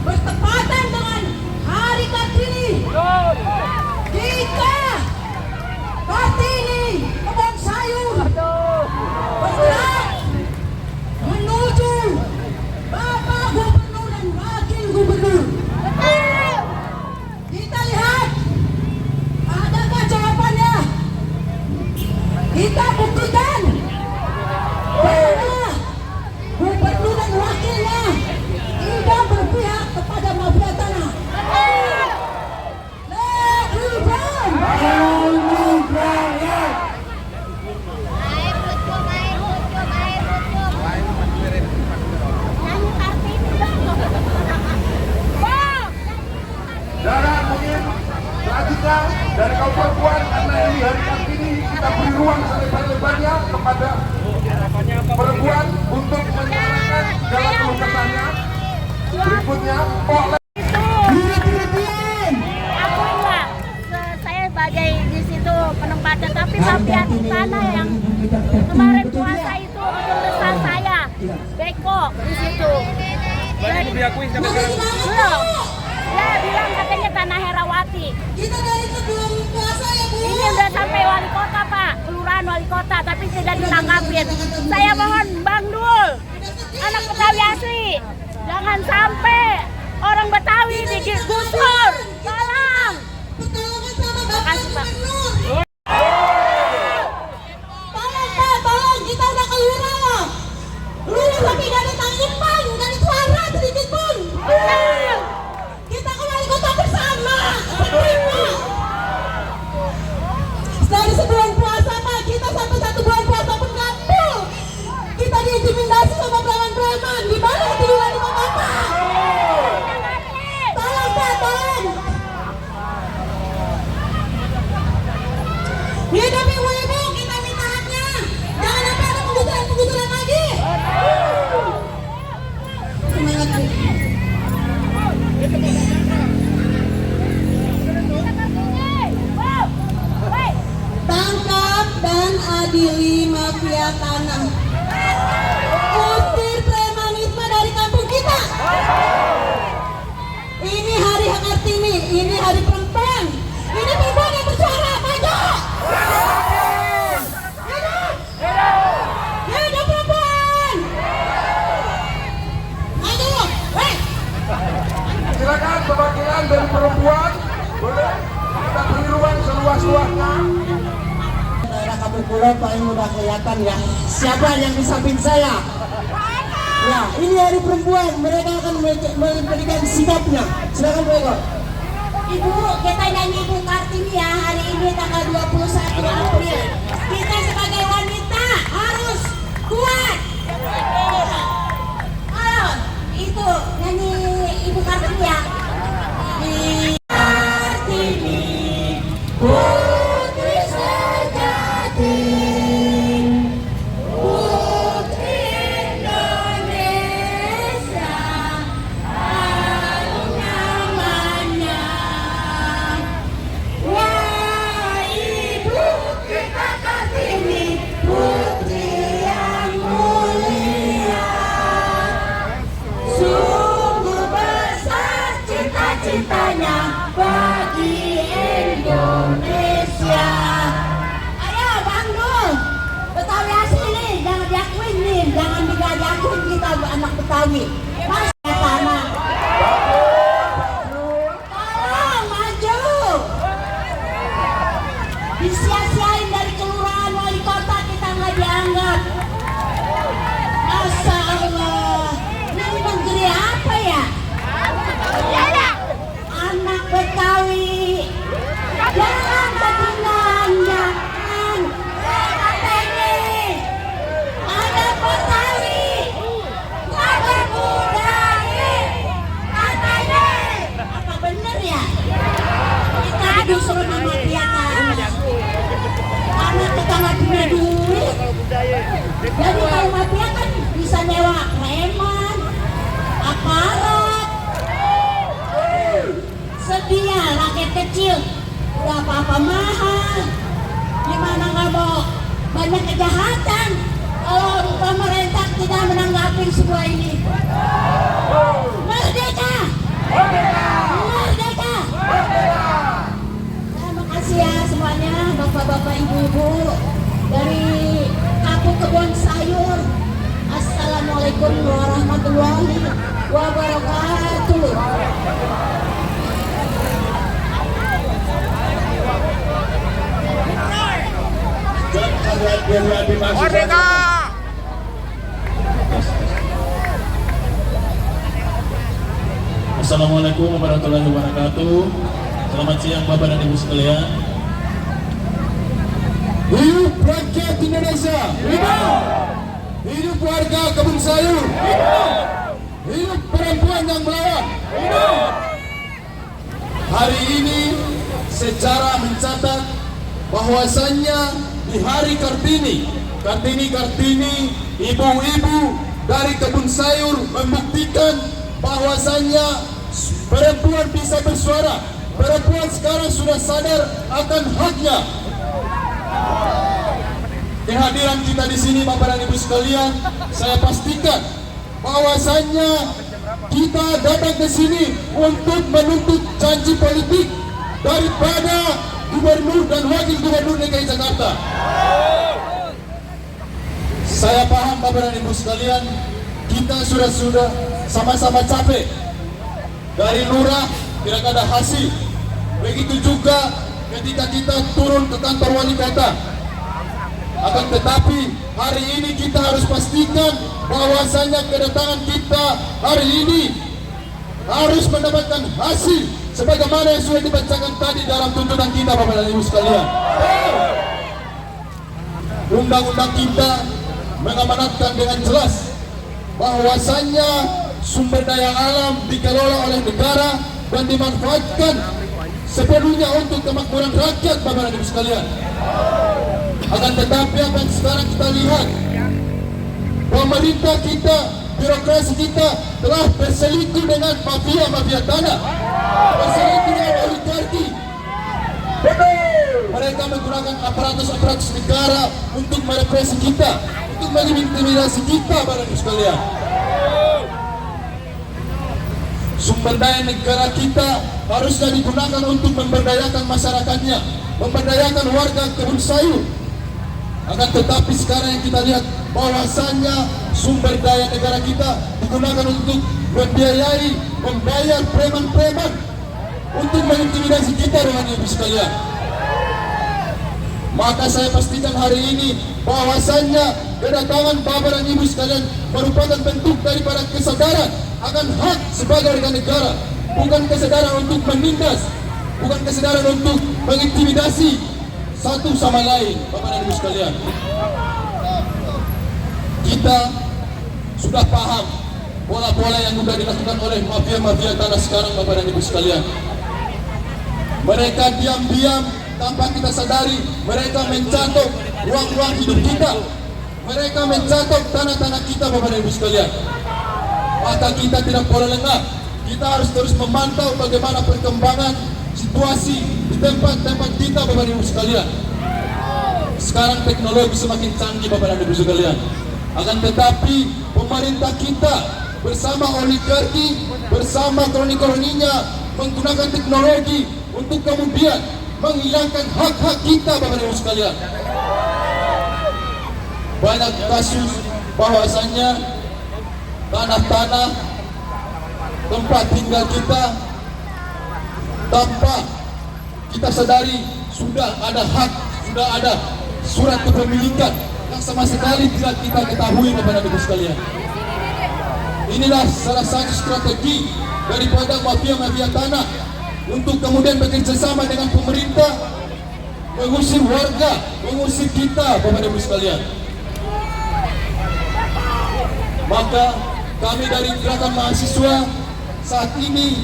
bertepatan dengan Hari Kartini. Kita Kartini Kebon Sayur bergerak menuju Bapak Gubernur dan Wakil Gubernur. Kita lihat adakah jawabannya. Kita buktikan bahwa gubernur dan wakilnya tidak berpihak kepada mafia tanah. Dan mungkin selanjutnya dari kaum perempuan, karena ini hari Kartini, kita beri ruang selebar-lebarnya kepada perempuan untuk menyuarakan segala keluh kesahnya. Berikutnya, oleh Akulah saya sebagai di situ penempatan, tapi mafia tanah yang kemarin puasa itu besar saya beko di situ. Jadi diakui sama belum. Dia bilang katanya tanah Herawati. Kita dari sebelum puasa ya Bu. Ini udah sampai wali kota Pak, kelurahan wali kota, tapi tidak ditanggapin. Saya mohon Bang Dul, anak Betawi asli, jangan sampai orang Betawi digusur. Tolong. Pertolongan sama Bapak Makasih, Pak. Gubernur. Tolong Pak, tolong kita udah ke lurah. Lurah tapi gak ada tanggapan, gak ada suara sedikit pun. Kita ke wali kota bersama. Dari sebelum puasa Pak, kita sampai 1 bulan puasa pun gak full. Kita diintimidasi sama preman-preman. Di mana tiduran di Bapak? Tolong Pak, tolong. Hidup ibu-ibu, kita minta haknya. Jangan sampai ada penggusuran lagi. Semangat Bu. Tangkap dan adili mafia tanah. Usir premanisme dari kampung kita. Ini hari hak Kartini, ini hari perempuan. Ini perempuan yang bersuara, maju. Hidup. Hidup perempuan. Maju. Hei. silakan perwakilan dari perempuan, boleh kita beri ruang seluas-luasnya. Daerah Kampung Pulau paling udah kelihatan ya. Siapa yang di samping saya? Ya, ini hari perempuan. Mereka akan memberikan sikapnya. Silakan Bu Eko. Ibu, kita nyanyi Ibu Kartini ya hari ini tanggal 21 April. Kita sebagai wanita harus kuat. Ayo, itu nyanyi Ibu Kartini ya. Kartini, putri sejati, putri Indonesia, harum namanya. Wah, Ibu kita Kartini, putri yang mulia. Sungguh besar cita-citanya bagi Indonesia. Ayo Bang Dul, Betawi asli nih, jangan diakuin nih, jangan diakuin kita anak Betawi. Mas tanah. karena kejahatan. Kalau pemerintah tidak menanggapi semua ini. Merdeka! Merdeka! Terima kasih ya semuanya, bapak-bapak, ibu-ibu dari Kampung Kebon Sayur. Assalamualaikum warahmatullahi wabarakatuh. Merdeka! Assalamualaikum warahmatullahi wabarakatuh. Selamat siang Bapak dan Ibu sekalian. Hidup rakyat Indonesia. Hidup. Hidup warga Kebun Sayur. Hidup. Hidup perempuan yang melawan. Hidup. Hari ini sejarah mencatat bahwasannya di hari Kartini, ibu-ibu dari Kebun Sayur membuktikan bahwasannya perempuan bisa bersuara. Perempuan sekarang sudah sadar akan haknya. Kehadiran kita di sini, Bapak dan Ibu sekalian, saya pastikan bahwasannya kita datang ke sini untuk menuntut janji politik daripada Gubernur dan Wakil Gubernur DKI Jakarta. Saya paham Bapak dan Ibu sekalian, kita sudah sama-sama capek. Dari lurah tidak ada hasil. Begitu juga ketika kita turun ke kantor wali kota. Akan tetapi hari ini kita harus pastikan bahwasanya kedatangan kita hari ini harus mendapatkan hasil sebagaimana yang sudah dibacakan tadi dalam tuntutan kita, Bapak dan Ibu sekalian. Undang-undang kita mengamanatkan dengan jelas bahwasanya sumber daya alam dikelola oleh negara dan dimanfaatkan sepenuhnya untuk kemakmuran rakyat, Bapak dan Ibu sekalian. Akan tetapi apa yang sekarang kita lihat, pemerintah kita, birokrasi kita telah berselingkuh dengan mafia tanah, berselingkuh dengan oligarki. Mereka menggunakan aparatus negara untuk merepresi kita, untuk mengintimidasi kita, Bapak Ibu sekalian. Sumber daya negara kita harusnya digunakan untuk memberdayakan masyarakatnya, memberdayakan warga Kebun Sayur. Akan tetapi sekarang yang kita lihat bahwasannya sumber daya negara kita digunakan untuk membiayai, membayar preman-preman untuk mengintimidasi kita, dengan Ibu sekalian. Maka saya pastikan hari ini bahwasannya kedatangan Bapak dan Ibu sekalian merupakan bentuk daripada kesadaran akan hak sebagai warga negara, bukan kesadaran untuk menindas, bukan kesadaran untuk mengintimidasi satu sama lain, Bapak dan Ibu sekalian. Kita sudah paham pola-pola yang sudah dilakukan oleh mafia-mafia tanah sekarang, Bapak dan Ibu sekalian. Mereka diam-diam tanpa kita sadari, mereka mencatok ruang-ruang hidup kita, mereka mencatok tanah-tanah kita, Bapak dan Ibu sekalian. Maka kita tidak boleh lengah, kita harus terus memantau bagaimana perkembangan situasi di tempat-tempat kita, Bapak dan Ibu sekalian. Sekarang teknologi semakin canggih, Bapak dan Ibu sekalian. Akan tetapi pemerintah kita bersama oligarki, bersama kroni-kroninya menggunakan teknologi untuk kemudian menghilangkan hak-hak kita, Bapak dan Ibu sekalian. Banyak kasus bahwasannya tanah-tanah tempat tinggal kita tanpa kita sadari sudah ada hak, sudah ada surat kepemilikan yang sama sekali tidak kita ketahui, Bapak dan Ibu sekalian. Inilah salah satu strategi daripada mafia-mafia tanah untuk kemudian bekerja sama dengan pemerintah mengusir warga, mengusir kita, Bapak dan Ibu sekalian. Maka kami dari gerakan mahasiswa saat ini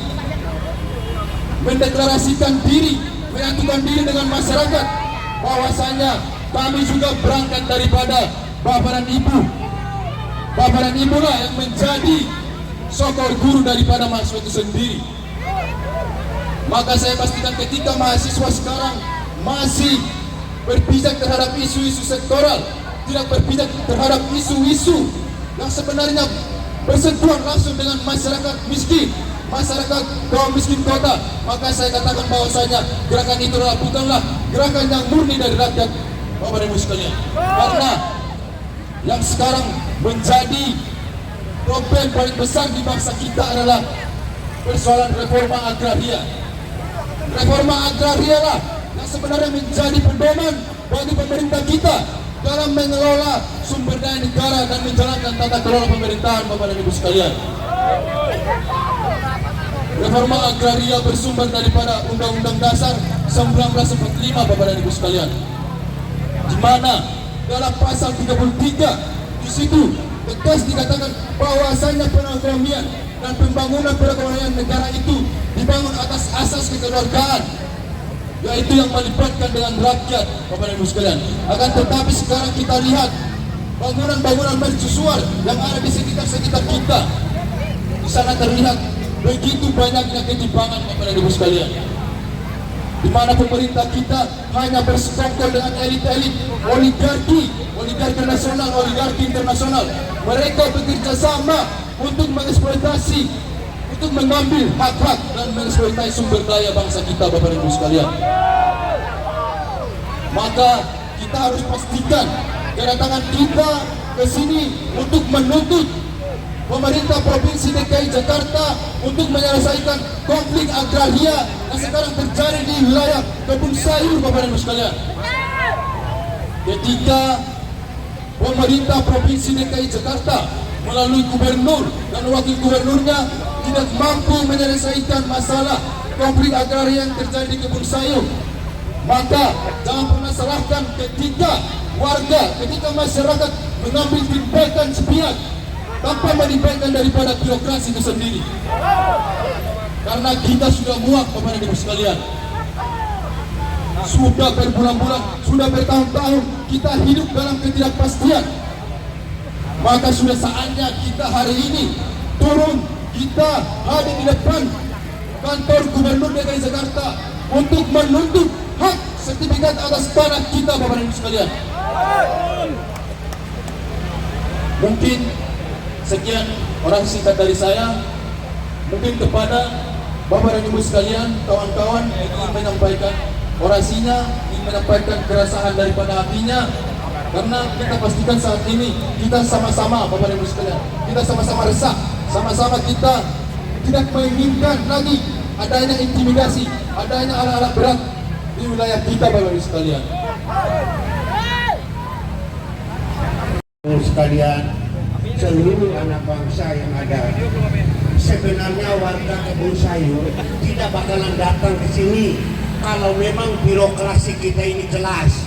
mendeklarasikan diri, menyatukan diri dengan masyarakat bahwasanya kami juga berangkat daripada Bapak dan Ibu. Bapak dan Ibu lah yang menjadi sokor guru daripada mahasiswa itu sendiri. Maka saya pastikan ketika mahasiswa sekarang masih berpijak terhadap isu-isu sektoral, tidak berpijak terhadap isu-isu yang sebenarnya bersentuhan langsung dengan masyarakat miskin, masyarakat kaum miskin kota. Maka saya katakan bahwasanya gerakan itu adalah bukanlah gerakan yang murni dari rakyat, Bapak dan Ibu sekalian. Karena yang sekarang menjadi problem paling besar di bangsa kita adalah persoalan reforma agraria. Reforma agraria lah yang sebenarnya menjadi pedoman bagi pemerintah kita dalam mengelola sumber daya negara dan menjalankan tata kelola pemerintahan, Bapak dan Ibu sekalian. Reforma agraria bersumber daripada Undang-Undang Dasar 1945, Bapak dan Ibu sekalian, di mana dalam pasal 33 di situ tegas dikatakan bahwasanya perekonomian dan pembangunan perekonomian negara itu dibangun atas asas kekeluargaan, yaitu yang melibatkan dengan rakyat, Bapak dan Ibu sekalian. Akan tetapi sekarang kita lihat bangunan-bangunan mercusuar yang ada di sekitar kita, di sana terlihat begitu banyaknya ketimpangan, Bapak dan Ibu sekalian, di mana pemerintah kita hanya bersekongkol dengan elit-elit oligarki nasional, oligarki internasional. Mereka bekerja sama untuk mengeksploitasi, untuk mengambil hak-hak dan mengeksploitasi sumber daya bangsa kita, Bapak dan Ibu sekalian. Maka kita harus pastikan kedatangan kita ke sini untuk menuntut pemerintah Provinsi DKI Jakarta untuk menyelesaikan konflik agraria yang sekarang terjadi di wilayah Kebun Sayur, Bapak dan Ibu sekalian. Ketika pemerintah Provinsi DKI Jakarta melalui gubernur dan wakil gubernurnya tidak mampu menyelesaikan masalah konflik agraria yang terjadi di Kebun Sayur, maka jangan pernah salahkan ketika warga, ketika masyarakat mengambil tindakan sepihak tanpa melibatkan daripada birokrasi itu sendiri. Karena kita sudah muak, Bapak dan Ibu sekalian. Sudah berbulan-bulan, sudah bertahun-tahun kita hidup dalam ketidakpastian. Maka sudah saatnya kita hari ini turun, kita hadir di depan kantor Gubernur DKI Jakarta untuk menuntut hak sertifikat atas tanah kita, Bapak dan Ibu sekalian. Mungkin sekian orang singkat dari saya. Mungkin kepada Bapak dan Ibu sekalian, kawan-kawan yang ingin menyampaikan orasinya, ingin menyampaikan keresahan daripada hatinya. Karena kita pastikan saat ini kita sama-sama, Bapak dan Ibu sekalian, kita sama-sama resah, sama-sama kita tidak menginginkan lagi adanya intimidasi, adanya alat-alat berat di wilayah kita, Bapak dan Ibu sekalian. Sekalian, seluruh anak bangsa yang ada, sebenarnya warga Kebun Sayur tidak bakalan datang ke sini kalau memang birokrasi kita ini jelas.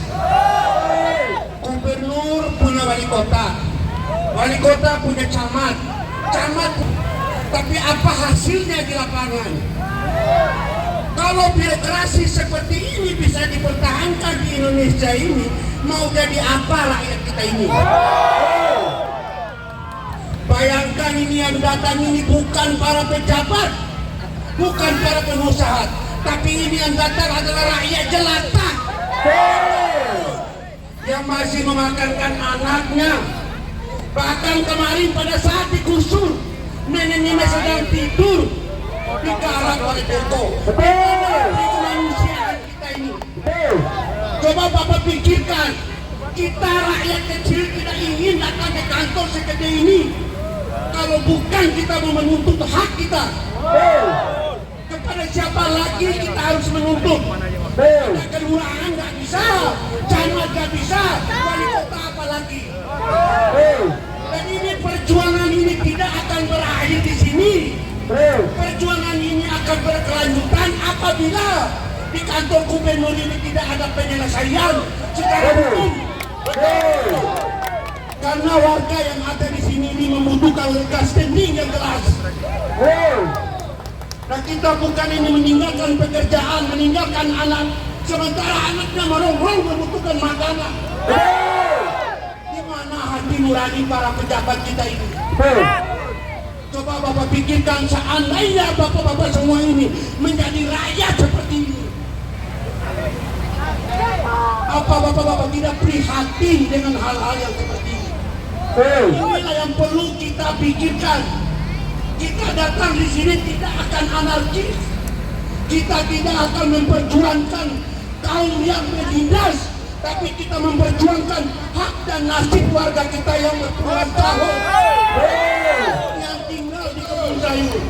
Gubernur punya wali kota punya camat, tapi apa hasilnya di lapangan? Kalau birokrasi seperti ini bisa dipertahankan di Indonesia ini, mau jadi apa rakyat kita ini? Bayangkan ini yang datang ini bukan para pejabat, bukan para pengusaha, tapi ini yang datang adalah rakyat jelata yang masih memakankan anaknya. Bahkan kemarin pada saat digusur, nenek-nenek sedang tidur digarap oleh Teko. Kemanusiaan kita ini. Coba Bapak pikirkan, kita rakyat kecil tidak ingin datang ke kantor segede ini. Kalau bukan kita mau menuntut hak kita, kepada siapa lagi kita harus menuntut? Ada kelurahan nggak bisa, camat nggak bisa, wali kota apa lagi? Dan ini perjuangan ini tidak akan berakhir di sini. Perjuangan ini akan berkelanjutan apabila di kantor gubernur ini tidak ada penyelesaian secara hukum. Karena warga yang ada di sini ini membutuhkan legal standing yang jelas. Nah, kita bukan ini meninggalkan pekerjaan, meninggalkan anak, sementara anaknya merongrong membutuhkan makanan. Di mana hati nurani para pejabat kita ini? Coba Bapak pikirkan, seandainya Bapak-bapak semua ini menjadi rakyat seperti ini. Apa bapak-bapak tidak prihatin dengan hal-hal yang seperti ini? Inilah yang perlu kita pikirkan. Kita datang di sini tidak akan anarkis. Kita tidak akan memperjuangkan kaum yang menindas, tapi kita memperjuangkan hak dan nasib warga kita yang berpuluhan tahun yang tinggal di Kebun Sayur.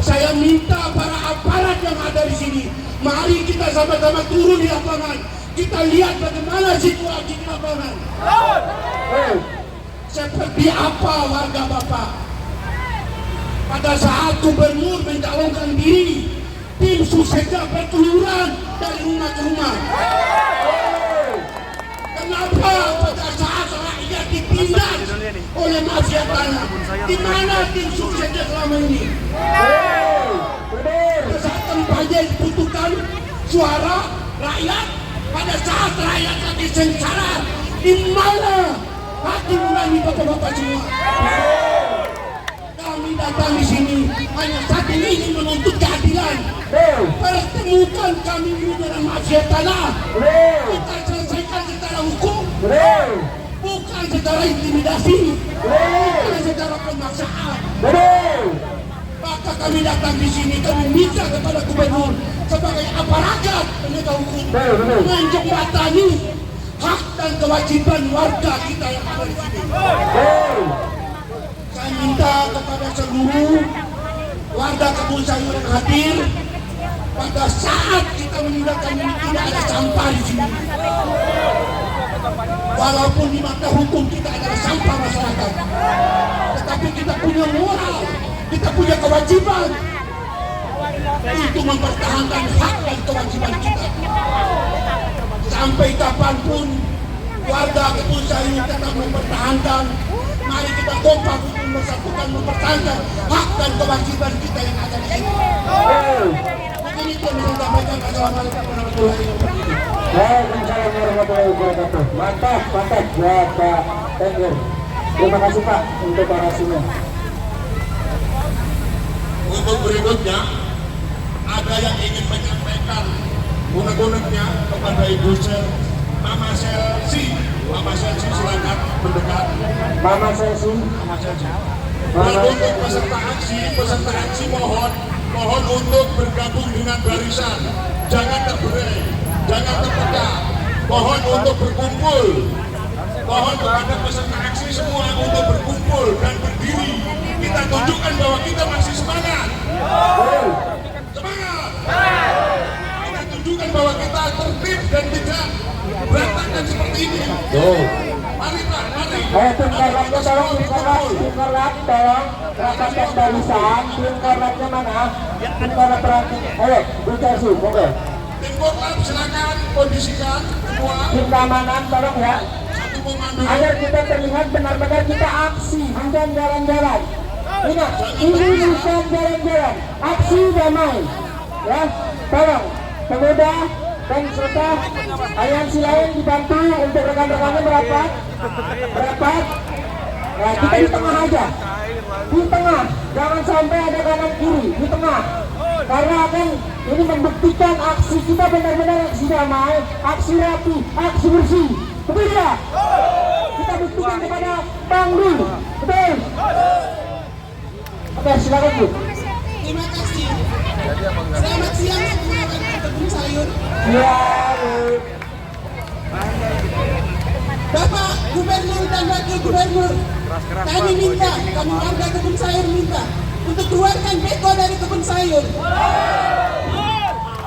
Saya minta para aparat yang ada di sini, mari kita sama-sama turun di lapangan. Kita lihat bagaimana situasi di lapangan. Seperti apa warga Bapak pada saat gubernur mencalonkan diri, tim suksesnya berkeluaran dari rumah ke rumah. Kenapa pada saat rakyat ditindas oleh mafia tanah? Di mana tim suksesnya selama ini? Pada saat kampanye dibutuhkan suara rakyat, pada saat rakyat lagi sengsara, di mana hati nurani bapak-bapak semua? Kami datang di sini hanya satu ingin menuntut keadilan. Pertemukan kami ini dengan mafia tanah. Kita selesaikan secara hukum, bukan secara intimidasi, bukan secara pemaksaan. Maka kami datang di sini, kami minta kepada gubernur sebagai aparatur penegak hukum menjembatani hak dan kewajiban warga kita yang ada di sini. Saya minta kepada seluruh warga Kebun Sayur yang hadir, pada saat kita meninggalkan ini tidak ada sampah di sini. Walaupun di mata hukum kita adalah sampah masyarakat, tetapi kita punya moral, kita punya kewajiban untuk mempertahankan hak dan kewajiban kita. Sampai kapanpun warga Kebun Sayur tetap mempertahankan. Mari kita kompak untuk mempersatukan, mempertahankan hak dan kewajiban kita yang ada di sini. Mungkin itu yang saya sampaikan. Assalamualaikum warahmatullahi wabarakatuh. Waalaikumsalam warahmatullahi wabarakatuh. Mantap, mantap ya Pak Tengger. Terima kasih Pak untuk orasinya. Untuk berikutnya, ada yang ingin menyampaikan unek-uneknya kepada Ibu Mama Selsi. Mama Selsi silakan mendekat. Mama Selsi. Dan untuk peserta aksi mohon untuk bergabung dengan barisan. Jangan terberai, jangan terpecah. Mohon untuk berkumpul. Mohon kepada peserta aksi semua untuk berkumpul dan berdiri. Kita tunjukkan bahwa kita masih semangat. Semangat. Kita tunjukkan bahwa kita tertib dan tidak berantakan seperti ini. Mari Pak, mari. Tim korlapnya tolong, tim korlap tolong rapatkan barisan. Tim korlapnya mana? Tim korlap terakhir. Ayo, Bu Celsi, monggo. Tim korlap silakan kondisikan semua. Tim keamanan tolong ya. Satu komando. Agar kita terlihat benar-benar kita aksi, bukan jalan-jalan. Ingat, ini bukan jalan-jalan, aksi damai. Ya, tolong pemuda dan serta aliansi lain dibantu untuk rekan-rekannya merapat. Nah, kita di tengah aja, di tengah, jangan sampai ada kanan kiri, di tengah. Karena akan ini membuktikan aksi kita benar-benar aksi damai, aksi rapi, aksi bersih. Betul tidak? Kita buktikan kepada Bang Dul. Betul? Oke, silakan Bu. Terima kasih. Selamat siang semua warga Kebun Sayur. Ya, Bu. Bapak Gubernur dan Wakil Gubernur, kami minta, kami warga Kebun Sayur minta untuk keluarkan beko dari Kebun Sayur.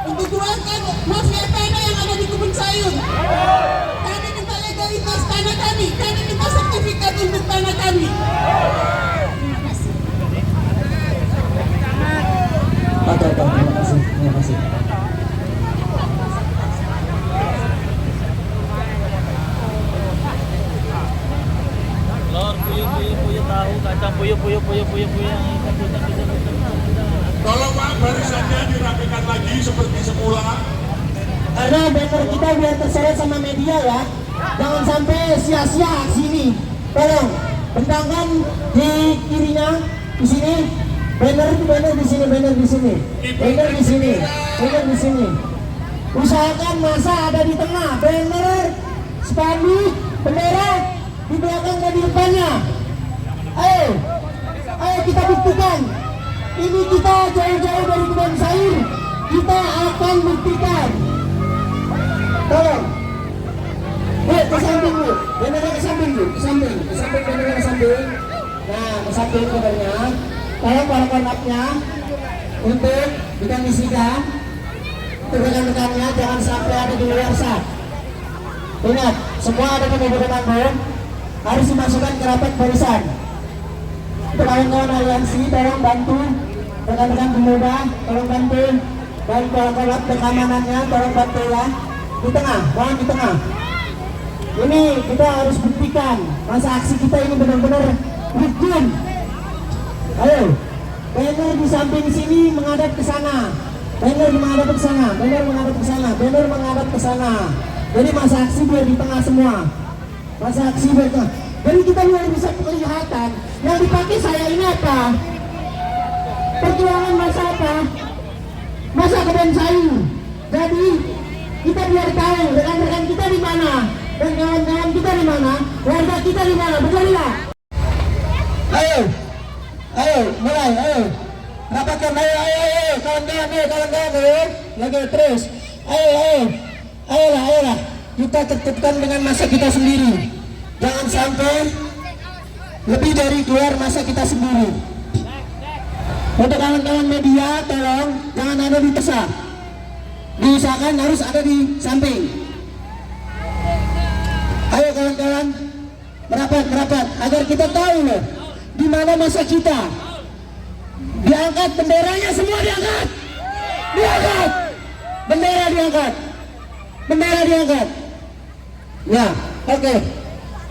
Untuk keluarkan mafia tanah yang ada di Kebun Sayur. Kami minta legalitas tanah kami minta sertifikat untuk tanah kami. Terima kasih. Oke, terima kasih, terima kasih. Lor, puyuh tahu, kacang puyuh. Tolong Pak, barisannya dirapikan lagi seperti semula. Karena banner kita biar terseret sama media ya. Jangan sampai sia-sia aksi ini. Tolong bentangkan di kirinya di sini. Banner di sini, banner di sini. usahakan masa ada di tengah, banner, spanduk, bendera di belakang dan di depannya. Ayo kita buktikan. Ini kita jauh-jauh dari kebun sayur. Kita akan buktikan. Tolong. Ke samping dulu. Bannernya ke samping dulu. Ke samping bannernya ke samping. Nah, ke samping bannernya. Tolong para kontaknya untuk dikondisikan. Untuk rekan-rekannya jangan sampai ada di luar sah. Ingat, semua ada di mobil komando harus dimasukkan ke rapat barisan. Untuk kawan-kawan aliansi, tolong bantu rekan-rekan pemuda, tolong bantu, dan kolak-kolak keamanannya, tolong bantu ya. Di tengah, mohon di tengah. Ini kita harus buktikan masa aksi kita ini benar-benar rukun. Ayo, banner di samping sini menghadap ke sana, banner menghadap ke sana, banner menghadap ke sana, banner menghadap ke sana. Jadi masa aksi biar di tengah semua. Masa aksi biar di tengah. Jadi kita mulai bisa kelihatan yang dipakai saya ini apa? Perjuangan masa apa? Masa kebun sayur. Jadi kita biar tahu rekan-rekan kita di mana dan kawan-kawan kita di mana, warga kita di mana, betul tidak? Ayo, mulai, ayo. Rapatkan, ayo, kawan-kawan, ayo. Lagi terus. Ayolah. Kita tetapkan dengan masa kita sendiri. Jangan sampai lebih dari keluar masa kita sendiri. Untuk kawan-kawan media, tolong jangan ada di tesa. Diusahakan harus ada di samping. Ayo kawan-kawan, merapat agar kita tahu loh di mana masa kita. Diangkat benderanya, semua diangkat. Bendera diangkat. Ya, oke.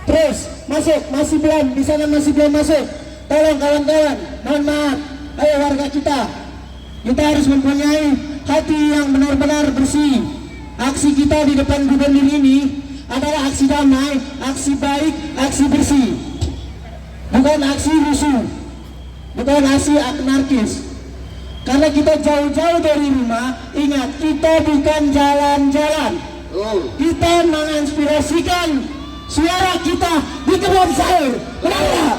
Terus masuk, masih belum di sana, masih belum masuk. Tolong kawan-kawan, mohon maaf. Ayo warga kita harus mempunyai hati yang benar-benar bersih. Aksi kita di depan gubernur ini adalah aksi damai, aksi baik, aksi bersih, bukan aksi rusuh, bukan aksi anarkis. Karena kita jauh-jauh dari rumah, ingat kita bukan jalan-jalan. Kita menginspirasikan suara kita di kebun sayur. Benar nggak?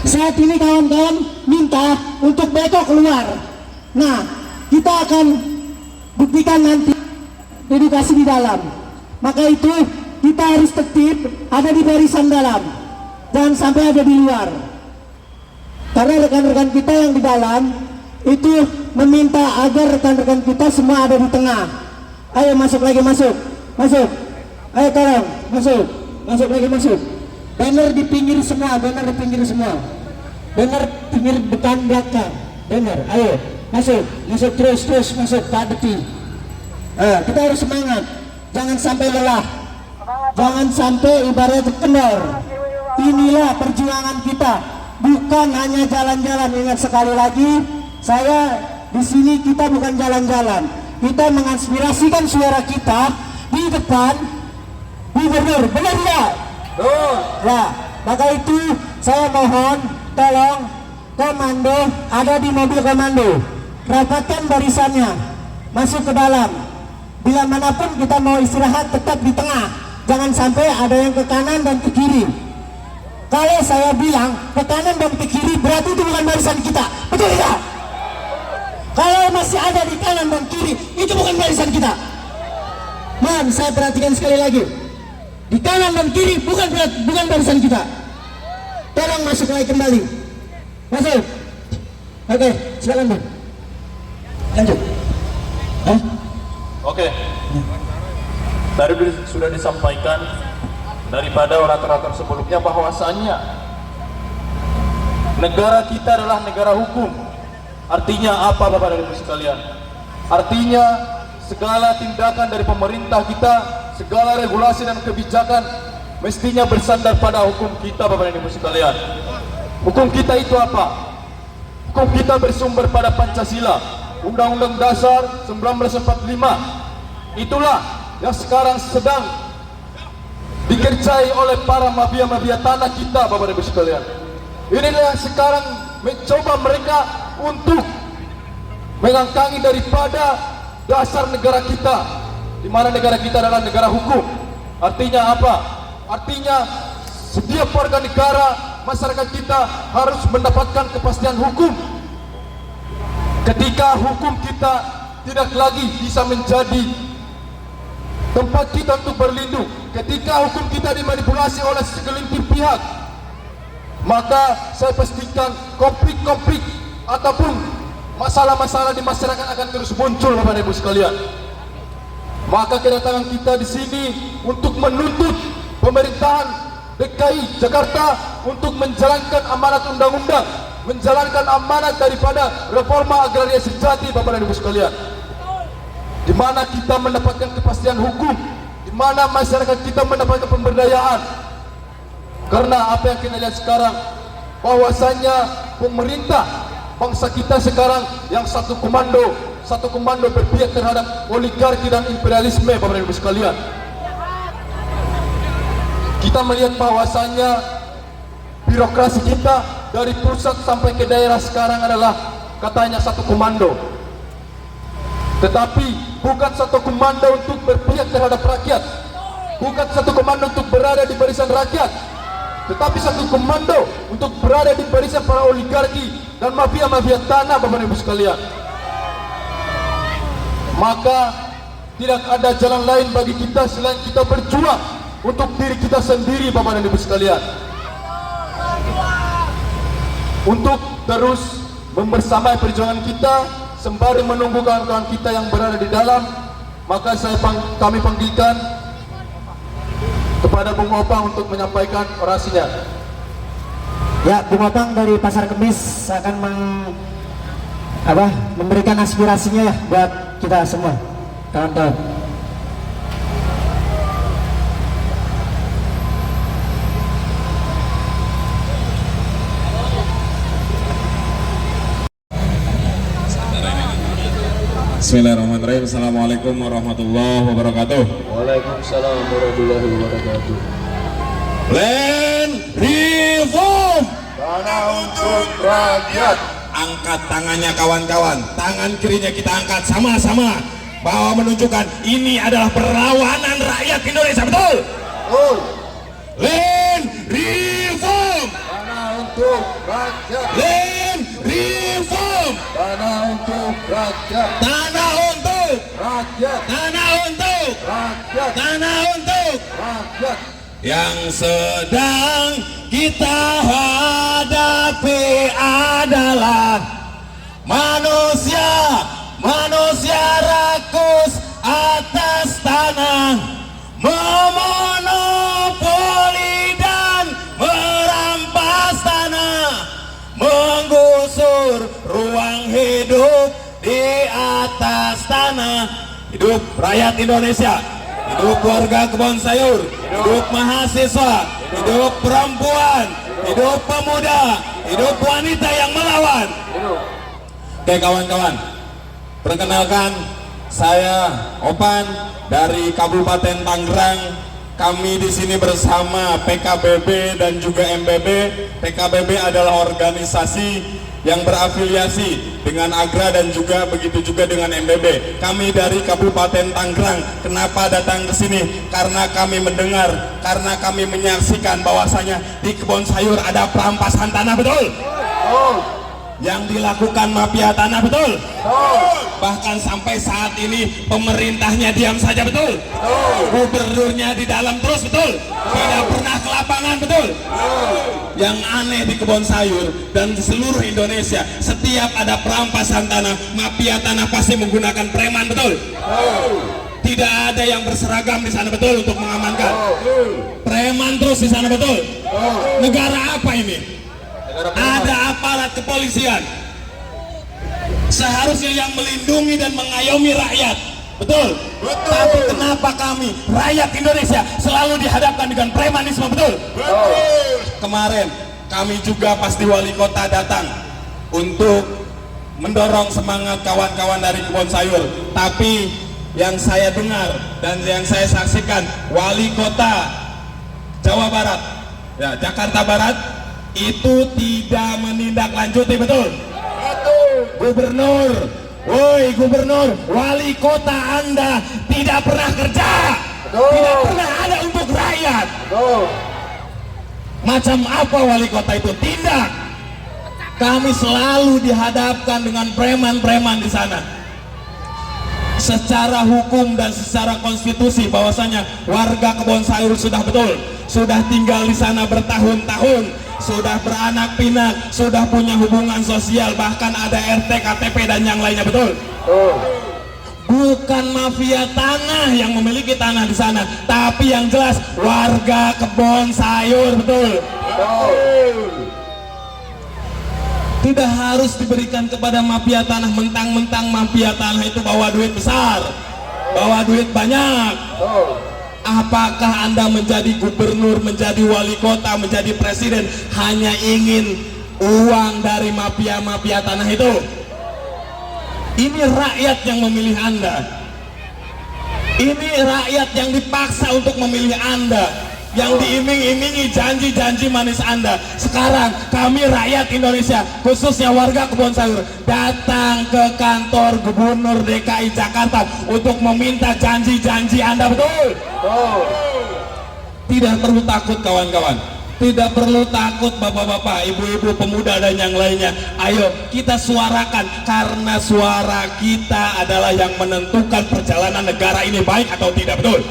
Saat ini kawan-kawan minta untuk Beko keluar. Nah, kita akan buktikan nanti edukasi di dalam. Maka itu kita harus tertib, ada di barisan dalam, jangan sampai ada di luar. Karena rekan-rekan kita yang di dalam itu meminta agar rekan-rekan kita semua ada di tengah. Ayo masuk lagi, masuk. Ayo tolong masuk lagi. Banner di pinggir semua, banner pinggir depan belakang. Banner, ayo masuk terus masuk padati. Kita harus semangat, jangan sampai lelah, jangan sampai ibarat kendor. Inilah perjuangan kita, bukan hanya jalan-jalan. Ingat sekali lagi, saya di sini kita bukan jalan-jalan. Kita menginspirasikan suara kita di depan gubernur, benar tidak? Ya, maka itu saya mohon tolong komando ada di mobil komando, rapatkan barisannya, masuk ke dalam. Bila manapun kita mau istirahat tetap di tengah, jangan sampai ada yang ke kanan dan ke kiri. Kalau saya bilang ke kanan dan ke kiri berarti itu bukan barisan kita, betul tidak? Kalau masih ada di kanan dan kiri itu bukan barisan kita. Man, saya perhatikan sekali lagi, di kanan dan kiri bukan barisan kita. Tolong masuk lagi kembali. Masuk. Oke, silakan Bang. Lanjut. Oke. Tadi sudah disampaikan daripada orator-orator sebelumnya bahwasannya negara kita adalah negara hukum. Artinya apa Bapak dan Ibu sekalian? Artinya segala tindakan dari pemerintah kita, segala regulasi dan kebijakan mestinya bersandar pada hukum kita Bapak dan Ibu sekalian. Hukum kita itu apa? Hukum kita bersumber pada Pancasila, Undang-Undang Dasar 1945. Itulah yang sekarang sedang dikerjai oleh para mafia-mafia tanah kita Bapak dan Ibu sekalian. Inilah sekarang mencoba mereka untuk mengangkangi daripada dasar negara kita, di mana negara kita adalah negara hukum. Artinya apa? Artinya setiap warga negara, masyarakat kita harus mendapatkan kepastian hukum. Ketika hukum kita tidak lagi bisa menjadi tempat kita untuk berlindung, ketika hukum kita dimanipulasi oleh segelintir pihak, maka saya pastikan konflik-konflik ataupun masalah-masalah di masyarakat akan terus muncul, Bapak dan Ibu sekalian. Maka kedatangan kita di sini untuk menuntut pemerintahan DKI Jakarta untuk menjalankan amanat undang-undang, menjalankan amanat daripada reforma agraria sejati, Bapak dan Ibu sekalian, di mana kita mendapatkan kepastian hukum, di mana masyarakat kita mendapatkan pemberdayaan. Karena apa yang kita lihat sekarang, bahwasanya pemerintah bangsa kita sekarang yang satu komando berpihak terhadap oligarki dan imperialisme, Bapak dan Ibu sekalian. Kita melihat bahwasanya birokrasi kita dari pusat sampai ke daerah sekarang adalah katanya satu komando, tetapi bukan satu komando untuk berpihak terhadap rakyat, bukan satu komando untuk berada di barisan rakyat, tetapi satu komando untuk berada di barisan para oligarki dan mafia-mafia tanah, Bapak dan Ibu sekalian. Maka tidak ada jalan lain bagi kita selain kita berjuang untuk diri kita sendiri, Bapak dan Ibu sekalian, untuk terus membersamai perjuangan kita sembari menunggu kawan-kawan kita yang berada di dalam. Maka kami panggilkan kepada Bung Opang untuk menyampaikan orasinya. Ya, Bung Opang dari Pasar Kemis akan memberikan aspirasinya ya buat kita semua, kawan-kawan. Bismillahirrahmanirrahim. Assalamualaikum warahmatullahi wabarakatuh. Waalaikumsalam warahmatullahi wabarakatuh. Land reform. Tanah untuk rakyat. Angkat tangannya kawan-kawan, tangan kirinya kita angkat sama-sama, bahwa menunjukkan ini adalah perlawanan rakyat Indonesia, betul? Oh. Land reform. Tanah untuk rakyat. Land reform. Tanah untuk rakyat. Tanah untuk Rakyat. tanah untuk Rakyat. tanah untuk Rakyat. yang sedang kita hadapi adalah manusia rakus atas tanah, memonopoli dan merampas tanah, menggusur ruang hidup di atas tanah. Hidup rakyat Indonesia, hidup warga kebun sayur, hidup mahasiswa, hidup perempuan, hidup pemuda, hidup wanita yang melawan. Oke kawan-kawan, perkenalkan saya Opan dari Kabupaten Tangerang. Kami di sini bersama PKBB dan juga MBB. PKBB adalah organisasi yang berafiliasi dengan Agra dan juga begitu juga dengan MBB. Kami dari Kabupaten Tangerang. Kenapa datang ke sini? Karena kami mendengar, karena kami menyaksikan bahwasanya di kebun sayur ada perampasan tanah, betul? Yang dilakukan mafia tanah, betul? Bahkan sampai saat ini pemerintahnya diam saja, betul? Gubernurnya di dalam terus, betul? Tidak pernah ke lapangan, betul? Yang aneh di kebun sayur dan di seluruh Indonesia, setiap ada perampasan tanah, mafia tanah pasti menggunakan preman, betul? Tidak ada yang berseragam di sana, betul, untuk mengamankan. Preman terus di sana, betul? Negara apa ini? Ada aparat kepolisian, seharusnya yang melindungi dan mengayomi rakyat, betul? Tapi kenapa kami rakyat Indonesia selalu dihadapkan dengan premanisme, betul? Kemarin kami juga pasti wali kota datang untuk mendorong semangat kawan-kawan dari kebun sayur, tapi yang saya dengar dan yang saya saksikan, wali kota Jawa Barat, ya Jakarta Barat, itu tidak menindaklanjuti, betul? Gubernur Woi gubernur, wali kota Anda tidak pernah kerja, tidak pernah ada untuk rakyat. Macam apa wali kota itu tindak? Kami selalu dihadapkan dengan preman-preman di sana. Secara hukum dan secara konstitusi bahwasanya warga Kebon Sayur sudah betul, sudah tinggal di sana bertahun-tahun, sudah beranak pinak, sudah punya hubungan sosial, bahkan ada RT, KTP dan yang lainnya, betul? Bukan mafia tanah yang memiliki tanah di sana, tapi yang jelas warga Kebon Sayur, betul? Tidak harus diberikan kepada mafia tanah, mentang-mentang mafia tanah itu bawa duit besar, bawa duit banyak. Apakah Anda menjadi gubernur, menjadi wali kota, menjadi presiden hanya ingin uang dari mafia-mafia tanah itu? Ini rakyat yang memilih Anda. Ini rakyat yang dipaksa untuk memilih Anda, yang diiming-imingi janji-janji manis Anda. Sekarang kami rakyat Indonesia, khususnya warga Kebon Sayur, datang ke kantor Gubernur DKI Jakarta untuk meminta janji-janji Anda, betul? Tidak perlu takut kawan-kawan, tidak perlu takut bapak-bapak, ibu-ibu, pemuda dan yang lainnya. Ayo kita suarakan, karena suara kita adalah yang menentukan perjalanan negara ini baik atau tidak, betul?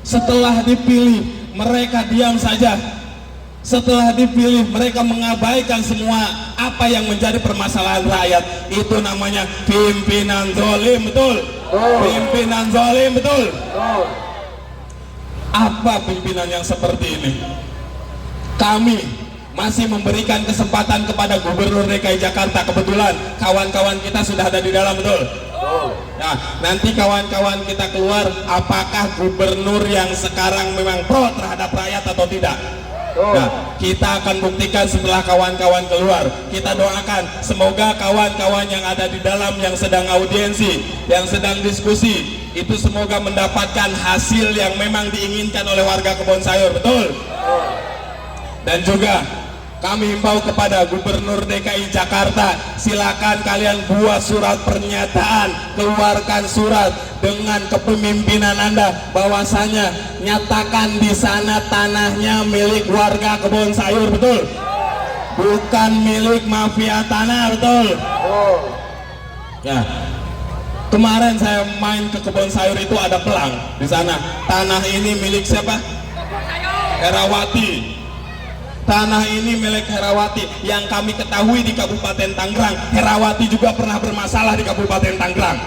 Setelah dipilih mereka diam saja. Setelah dipilih mereka mengabaikan semua apa yang menjadi permasalahan rakyat. Itu namanya pimpinan zalim, betul? Pimpinan zalim, betul? Apa pimpinan yang seperti ini? Kami masih memberikan kesempatan kepada Gubernur DKI Jakarta. Kebetulan kawan-kawan kita sudah ada di dalam, betul? Nah, nanti kawan-kawan kita keluar, apakah gubernur yang sekarang memang pro terhadap rakyat atau tidak? Nah, kita akan buktikan setelah kawan-kawan keluar. Kita doakan semoga kawan-kawan yang ada di dalam, yang sedang audiensi, yang sedang diskusi, itu semoga mendapatkan hasil yang memang diinginkan oleh warga Kebon Sayur, betul? Dan juga kami himbau kepada Gubernur DKI Jakarta, silakan kalian buat surat pernyataan, keluarkan surat dengan kepemimpinan Anda bahwasanya nyatakan di sana tanahnya milik warga Kebon Sayur, betul? Bukan milik mafia tanah, betul? Ya. Kemarin saya main ke Kebon Sayur itu ada pelang di sana. Tanah ini milik siapa? Herawati. Tanah ini milik Herawati. Yang kami ketahui di Kabupaten Tangerang, Herawati juga pernah bermasalah di Kabupaten Tangerang.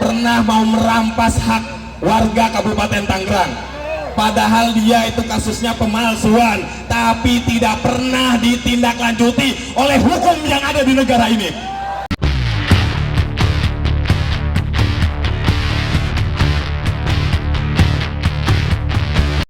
Pernah mau merampas hak warga Kabupaten Tangerang. Padahal dia itu kasusnya pemalsuan, tapi tidak pernah ditindaklanjuti oleh hukum yang ada di negara ini.